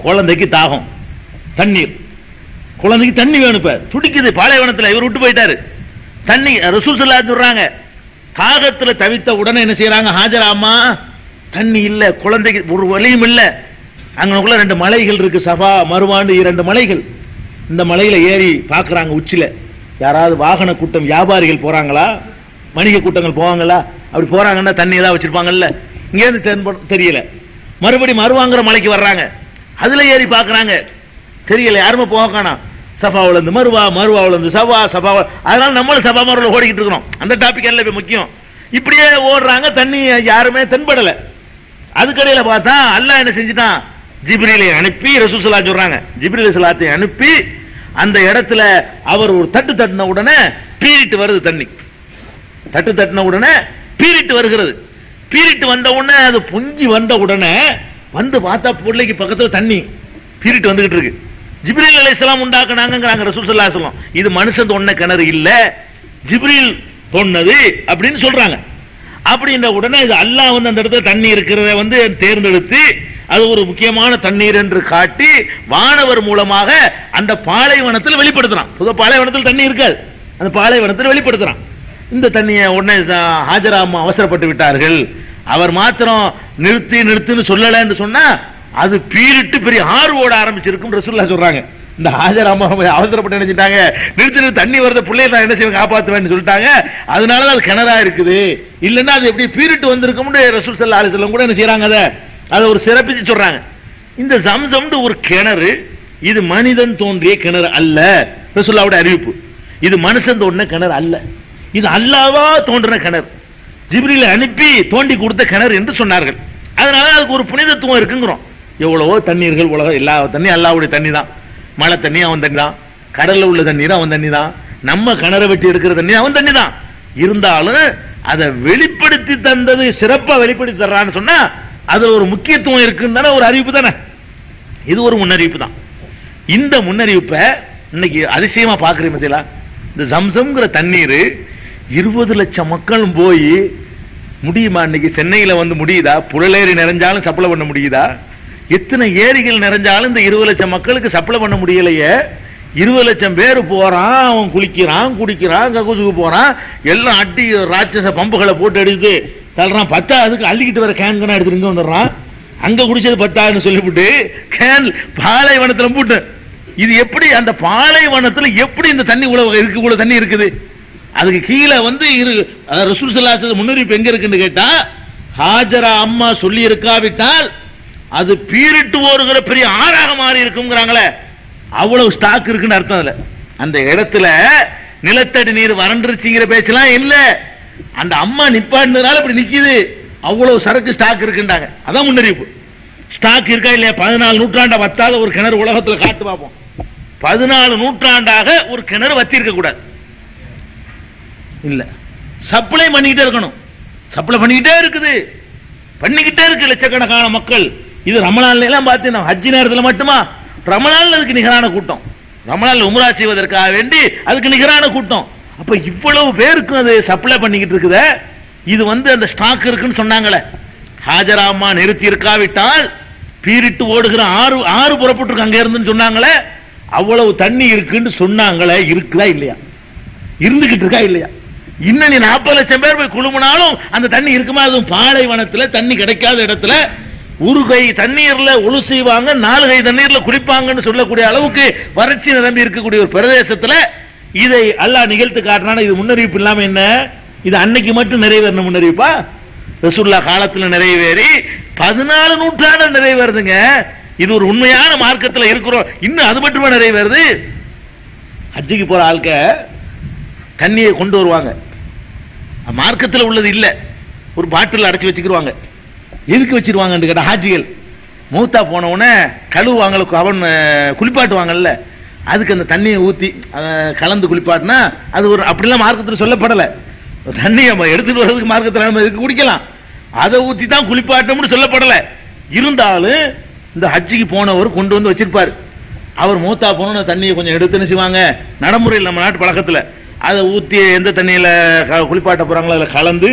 குழந்தைக்கு தாகம், தண்ணீர், குழந்தைக்கு தண்ணி வேணும். இப்ப துடிக்குது பாலைவனத்தில், இவர் விட்டு போயிட்டாரு. தண்ணி ரசூல் ஸல்லல்லாஹு அலைஹி சொல்றாங்க, தாகத்துல தவித்த உடனே என்ன செய்யறாங்க, ஹாஜரா அம்மா தண்ணி இல்ல, குழந்தைக்கு ஒரு வழியும் இல்ல. அங்கனுக்குள்ள 2 மலைகள் இருக்கு, சஃபா மருவான்னு 2 மலைகள். இந்த மலையில ஏறி பாக்குறாங்க, உச்சில யாராவது வாகன கூட்டம் வியாபாரிகள் போறாங்களா, வணிக கூட்டங்கள் போவாங்களா? அப்படி போறாங்கன்னா தண்ணி ஏதாவது வச்சிருப்பாங்கல்ல, இங்க இருந்து தெரியல. மறுபடி மருவாங்கிற மலைக்கு வர்றாங்க, அதுல ஏறி பாக்குறாங்க, தெரியல, யாருமே போக காணோம். சஃபாவுல இருந்து மருவா, மருவாவுல இருந்து சஃபா, சஃபா. அதனால நம்மளும் சஃபா மருவா ஓடிக்கிட்டு இருக்கிறோம். அந்த டாபிக் எல்லாம் இப்ப முக்கியம். இப்படியே ஓடுறாங்க, தண்ணி யாருமே தென்படல. அதுக்கடையில பார்த்தா அல்லாஹ் என்ன செஞ்சுட்டான், ஜிப்ரீலை அனுப்பி, ரசூல் ஸல்லல்லாஹு அலைஹி சொல்றாங்க, ஜிப்ரீல் ஸலாத்தை அனுப்பி அந்த இடத்துல அவர் ஒரு தட்டு தட்டின உடனே பீரிட்டு வருது தண்ணி. தட்டு தட்டின உடனே பீரிட்டு வருகிறது. பீரிட்டு வந்த உடனே அது பொங்கி வந்த உடனே வந்து பார்த்தா பிள்ளைக்கு பக்கத்துல தண்ணி பீரிட்டு வந்துகிட்டு இருக்கு. ஜிப்ரீல் அலைஹிஸ்ஸலாம் உண்டாக்குனாங்கங்கறாங்க ரசூல் ஸல்லல்லாஹு அலைஹி வஸல்லம். இது மனுஷன் தோண்ட கிணறு இல்ல, ஜிப்ரீல் தோண்டது அப்படின்னு சொல்றாங்க. அப்படின்ற உடனே இது அல்லாஹ் வந்து அந்த இடத்துல தண்ணி இருக்கிறத வந்து தேர்ந்தெடுத்து அது ஒரு முக்கியமான தண்ணீர் என்று காட்டி வானவர் மூலமாக அந்த பாலைவனத்தில் வெளிப்படுத்துறான். புது பாலைவனத்தில் தண்ணி இருக்காது, அந்த பாலைவனத்தில் வெளிப்படுத்துறான். இந்த தண்ணியை உடனே ஹாஜரா அம்மா அவசரப்பட்டு விட்டார்கள். அவர் மாத்திரம் நிறுத்தி நிறுத்துன்னு சொல்லலன்னு சொன்னா அது பீரிட்டு பெரிய ஆறு ஓட ஆரம்பிச்சிருக்கும் ரசூலுல்லாஹ் சொல்றாங்க. இந்த ஹாஜர் அம்மா அவசரப்பட்டு நினைச்சிட்டாங்க, நிறுத்தி தண்ணி வருது, பிள்ளைய நான் என்ன செய்வேன் காப்பாற்றுவேன்னு சொல்லிட்டாங்க. அதனாலதான் அது கிணறா இருக்குது, இல்லைன்னா அது எப்படி பீரிட்டு வந்திருக்கும்னு ரசூல் ஸல்லல்லாஹு அலைஹி வஸல்லம் கூட என்ன செய்யறாங்க, அதை ஒரு சிறப்பிச்சு சொல்றாங்க. இந்த ஜம்சம்னு ஒரு கிணறு, இது மனிதன் தோன்றிய கிணறு அல்ல, ரசூலுல்லாஹ்வுடைய அறிவிப்பு. இது மனுஷன் தோன்றின கிணறு அல்ல, இது அல்லாஹ்வா தோன்றின கிணறு, ஜிப்ரீலை அனுப்பி தோண்டி கொடுத்த கிணறு என்று சொன்னார்கள். அதனால அதுக்கு ஒரு புனிதத்துவம் இருக்குங்கிறோம். எவ்வளவோ தண்ணீர்கள் உலகம், எல்லா தண்ணி அல்லாஹ்வுடைய தண்ணி தான். மழை தண்ணி அவன் தண்ணி தான், கடல்ல உள்ள தண்ணீர் அவன் தண்ணி தான், நம்ம கிணறு வெட்டி எடுக்கிற தண்ணி அவன் தண்ணி தான். இருந்தாலும் அதை வெளிப்படுத்தி தந்தது, சிறப்பா வெளிப்படுத்தி தர்றான்னு சொன்னா அது ஒரு முக்கியத்துவம் இருக்குன்னு தானே ஒரு அறிவிப்பு தானே. இது ஒரு முன்னறிவிப்பு தான். இந்த முன்னறிவிப்பை இன்னைக்கு அதிசயமா பாக்குறீங்க பார்த்தீங்களா? இந்த ஜம்சம்ங்கிற தண்ணீர் 20 லட்சம் மக்களும் போய் முடியுமா? இன்னைக்கு சென்னையில வந்து முடியுதா? புழலேரி நிறைஞ்சாலும் சப்ளை பண்ண முடியுதா? எத்தனை ஏரிகள் நிறைஞ்சாலும் இந்த 20 லட்சம் மக்களுக்கு சப்ளை பண்ண முடியலையே. 20 லட்சம் பேர் போறான், அவன் குளிக்கிறான், குடிக்கிறான், கக்கூசுக்கு போறான், எல்லாம் அட்டி ராட்சச பம்புகளை போட்டு எடுத்து தள்ளுறான். 10 அதுக்கு அள்ளிக்கிட்டு வர கேன் கணா எடுத்துட்டு வந்துடுறான். அங்க குடிச்சது 10 சொல்லிவிட்டு கேன் பாலைவனத்துல போட்டு, இது எப்படி அந்த பாலைவனத்துல எப்படி இந்த தண்ணி இருக்கு, இவ்வளவு தண்ணி இருக்குது? அதுக்கு கீழே வந்து ரசூல் ஸல்லல்லாஹு அலைஹி வஸல்லம் முன்னறிவிப்பு எங்க இருக்குன்னு கேட்டா, ஹாஜரா அம்மா சொல்லி இருக்காவிட்டால் அது பீரிட்டு ஓடுகிற பெரிய ஆறாக மாறி இருக்குங்கிறாங்களே, அவ்வளவு ஸ்டாக் இருக்குன்னு அர்த்தம். அதுல அந்த இடத்துல நிலத்தடி நீர் வறண்டுருச்சுங்கிற பேச்செல்லாம் இல்ல, அந்த அம்மா நிப்பாட்டினதுனால இப்படி நிக்குது, அவ்வளவு சரக்கு ஸ்டாக் இருக்குன்றாங்க. அதான் முன்னறிவிப்பு. ஸ்டாக் இருக்கா இல்லையா? 14 நூற்றாண்டா வத்தாத ஒரு கிணறு உலகத்துல காட்டு பார்ப்போம். 14 நூற்றாண்டாக ஒரு கிணறு வத்தி இருக்க கூடாது. இல்ல, சப்ளை பண்ணிக்கிட்டே இருக்கணும். சப்ளை பண்ணிக்கிட்டே இருக்குது, பண்ணிக்கிட்டே இருக்கு லட்சக்கணக்கான மக்கள். இது ரமலான்ல எல்லாம் பார்த்தீங்கன்னா ஹஜ் நேரத்தில் மட்டுமா, ரமலான்ல அதுக்கு நிகரான கூட்டம். ரமலான்ல உம்ரா செய்வதற்காக வேண்டி அதுக்கு நிகரான கூட்டம். அப்ப இவ்வளவு பேருக்கு அது சப்ளை பண்ணிக்கிட்டு இருக்குது. இது வந்து அந்த ஸ்டாக் இருக்குன்னு சொன்னாங்களே, ஹாஜராமா நிறுத்தி இருக்காவிட்டால் பீரிட்டு ஓடுகிற ஆறு புறப்பட்டு அங்க இருந்துன்னு சொன்னாங்களே, அவ்வளவு தண்ணி இருக்குன்னு சொன்னாங்களே, இருக்குதா இல்லையா? இருந்துகிட்டு இருக்கா இல்லையா? இன்னும் நீ 40 லட்சம் பேர் போய் குழுமுனாலும் அந்த தண்ணி இருக்குமா? அதுவும் பாலைவனத்துல தண்ணி கிடைக்காத இடத்துல ஒரு கை தண்ணீர்ல ஒழு செய்வாங்க, 4 கை தண்ணீர்ல குளிப்பாங்கன்னு சொல்லக்கூடிய அளவுக்கு வறட்சி நிரம்பி இருக்கக்கூடிய ஒரு பிரதேசத்துல இதை அல்லாஹ் நிகழ்த்து காட்டினான. இது முன்னறிவிப்பு இல்லாம என்ன? இது அன்னைக்கு மட்டும் நிறைவேறணும் முன்னறிவிப்பா? ரசூலுல்லாஹ் காலத்துல நிறைவேறி 14 நூற்றாண்டு நிறைவேறுதுங்க. இது ஒரு உண்மையான மார்க்கத்தில் இருக்கிறோம். இன்னும் அது மட்டுமே நிறைவேறுது. ஹஜ்ஜுக்கு போற ஆட்க தண்ணியை கொண்டு வருவாங்க, மார்க்கத்தில் உள்ளது இல்ல, ஒரு பாட்டில் அடைச்சி வச்சுக்கிடுவாங்க. எதுக்கு வச்சிருவாங்கன்னு கேட்டா, ஹாஜிகள் மூத்தா போன உடனே கழுவுவாங்க, அவன் குளிப்பாட்டுவாங்கல்ல, அதுக்கு அந்த தண்ணியை ஊத்தி கலந்து குளிப்பாட்டினா அது ஒரு அப்படிலாம் மார்க்கத்தில் சொல்லப்படலை. தண்ணியை எடுத்துட்டு வர்றதுக்கு மார்க்கத்தில் குடிக்கலாம், அதை ஊத்தி தான் குளிப்பாட்டம்னு சொல்லப்படலை. இருந்தாலும் இந்த ஹஜ்ஜிக்கு போனவர் கொண்டு வந்து வச்சிருப்பாரு. அவர் மூத்தா போன தண்ணியை கொஞ்சம் எடுத்துன்னு செய்வாங்க, நடைமுறையில் நம்ம நாட்டு பழக்கத்தில் அதை ஊற்றி எந்த தண்ணியில் குளிப்பாட்ட போறாங்களோ அதில் கலந்து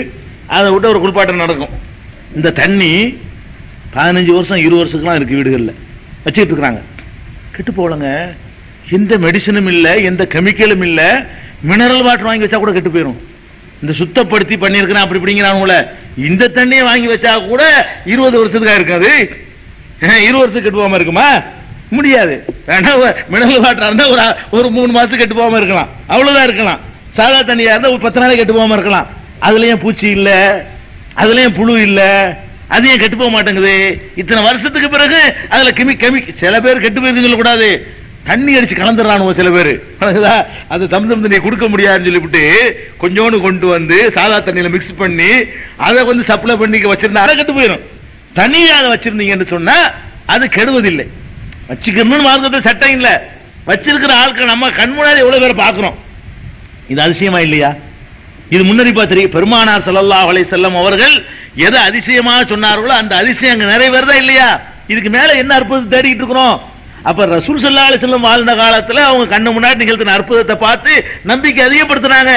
அதை விட்டு ஒரு குளிப்பாட்டம் நடக்கும். இந்த தண்ணி 15 வருஷம் 20 வருஷத்துக்குலாம் இருக்கு, வீடுகளில் வச்சுக்கிட்டு இருக்கிறாங்க. கெட்டு போகலங்க. எந்த மெடிசனும் இல்லை, எந்த கெமிக்கலும் இல்லை. மினரல் வாட்டர் வாங்கி வச்சா கூட கெட்டு போயிடும். இந்த சுத்தப்படுத்தி பண்ணியிருக்கிறேன் அப்படி இப்படிங்கிறாங்கள, இந்த தண்ணியை வாங்கி வச்சா கூட 20 வருஷத்துக்காக இருக்காது. 20 வருஷம் கெட்டு போகாம இருக்குமா? முடியாது. மினரல் வாட்டரா இருந்தா ஒரு 3 மாசத்துக்கு கெட்டு போகாம இருக்கலாம், அவ்வளவுதான் இருக்கலாம். சாதா தண்ணியா இருந்தா ஒரு 10 நாளைக்கு கெட்டு போகாம இருக்கலாம். அதுலயும் பூச்சி இல்ல, அதுலயும் புழு இல்ல, அது ஏன் கெட்டு போக மாட்டேங்குது? இத்தனை வருஷத்துக்கு பிறகு அதுல சில பேர் கெட்டு போயிருக்கு சொல்லக்கூடாது, தண்ணி அடிச்சு கலந்துடுறானுவோ சில பேர். அது தம்தம் தண்ணியை கொடுக்க முடியாதுன்னு சொல்லிவிட்டு கொஞ்சோண்டு கொண்டு வந்து சாதா தண்ணியில மிக்ஸ் பண்ணி அதை வந்து சப்ளை பண்ணி வச்சிருந்தா அதை கெட்டு போயிடும். தண்ணியை அதை வச்சிருந்தீங்கன்னு சொன்னா அது கெடுவதில்லை. வச்சுக்கணும்னு மார்க்கத்தில் சட்டம் இல்ல. வச்சிருக்கிற ஆட்கள் நம்ம கண் முன்னாடி எவ்வளவு பேரை பார்க்கிறோம். இது அதிசயமா இல்லையா? இது முன்னறிப்பா தெரியும். பெருமானார் ஸல்லல்லாஹு அலைஹி வஸல்லம் அவர்கள் எதை அதிசயமா சொன்னார்களோ அந்த அதிசயம் அங்க நிறைவேறதா இல்லையா? இதுக்கு மேல என்ன அற்புதத்தை தேடிட்டு இருக்கிறோம்? அப்ப ரசூல் ஸல்லல்லாஹு அலைஹி வஸல்லம் வாழ்ந்த காலத்துல அவங்க கண்ணு முன்னாடி நிகழ்த்தின அற்புதத்தை பார்த்து நம்பிக்கை அதிகப்படுத்தினாங்க.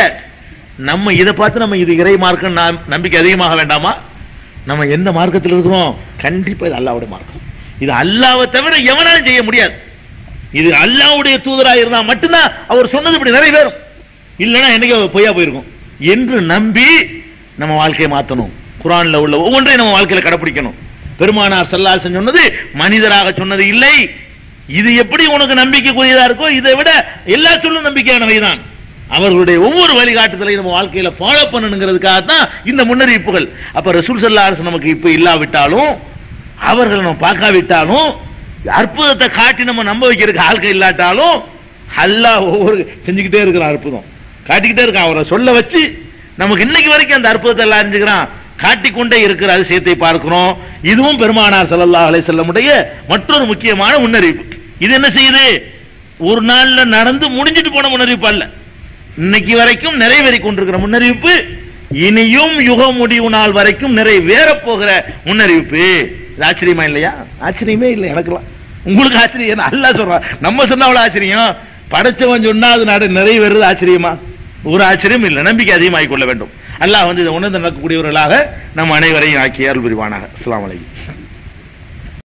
நம்ம இதை பார்த்து நம்ம இது இறை மார்க்கம் நம்பிக்கை அதிகமாக வேண்டாமா? நம்ம எந்த மார்க்கத்தில் இருக்கிறோம்? கண்டிப்பா இது அல்லாஹ்வுடைய மார்க்கம். இது அல்லாஹ்வை தவிர எவனாலும் செய்ய முடியாது. இது அல்லாஹ்வுடைய தூதராக இருந்தா மட்டும்தான் அவர் சொன்னது இப்படி நிறைவேறும். இல்லைன்னா என்னைக்கு பொய்யா போயிருக்கும் என்று நம்பி நம்ம வாழ்க்கையை மாற்றணும். குர்ஆன்ல உள்ள ஒவ்வொன்றையும் நம்ம வாழ்க்கையில கடைபிடிக்கணும். பெருமானார் ஸல்லல்லாஹு அலைஹி வஸல்லம் சொன்னது மனிதராக சொன்னது இல்லை. இது எப்படி உனக்கு நம்பிக்கைக்குரியதா இருக்கோ இதை விட எல்லா சொல்லும் நம்பிக்கையானவைதான். அவர்களுடைய ஒவ்வொரு வழிகாட்டுதலையும் நம்ம வாழ்க்கையில ஃபாலோ பண்ணணுங்கிறதுக்காக தான் இந்த முன்னறிவிப்புகள். அப்ப ரசூல் ஸல்லல்லாஹு அலைஹி வஸல்லம் நமக்கு இப்ப இல்லாவிட்டாலும், அவர்களை நம்ம பார்க்காவிட்டாலும், அற்புதத்தை காட்டி நம்ம நம்ப வைக்கிறதுக்கு ஆட்கள் இல்லாட்டாலும், அல்லாஹ் ஒவ்வொரு செஞ்சுக்கிட்டே இருக்கிறான், அற்புதம் காட்டிக்கிட்டே இருக்கான். அவரை சொல்ல வச்சு நமக்கு இன்னைக்கு வரைக்கும் அந்த அற்புதத்தை எல்லாம் அறிஞ்சுக்கிறான், காட்டிக்கொண்டே இருக்கிற அதிசயத்தை பார்க்கிறோம். இதுவும் பெருமானார் ஸல்லல்லாஹு அலைஹி வஸல்லம் உடைய மற்றொரு முக்கியமான முன்னறிவிப்பு. இது என்ன செய்யுது? ஒரு நாள்ல நடந்து முடிஞ்சிட்டு போன முன்னறிவிப்பு அல்ல, இன்னைக்கு வரைக்கும் நிறைவேறி கொண்டிருக்கிற முன்னறிவிப்பு, இனியும் யுக முடிவு நாள் வரைக்கும் நிறைவேற போகிற முன்னறிவிப்பு. இது ஆச்சரியமா இல்லையா? ஆச்சரியமே இல்லை எனக்குலாம். உங்களுக்கு ஆச்சரியம்? அல்லாஹ் சொல்றான், நம்ம சொன்னா அவ்வளவு ஆச்சரியம். படைச்சவன் சொன்னா அது நிறைவேறது ஆச்சரியமா? ஒரு ஆச்சரியம் இல்லை. நம்பிக்கை அதிகமாகிக் கொள்ள வேண்டும். அல்லாஹ் இதை உணர்ந்து நடக்கக்கூடியவர்களாக நம் அனைவரையும் ஆக்கி அருள் புரிவானாக. அஸ்ஸலாமு அலைக்கும்.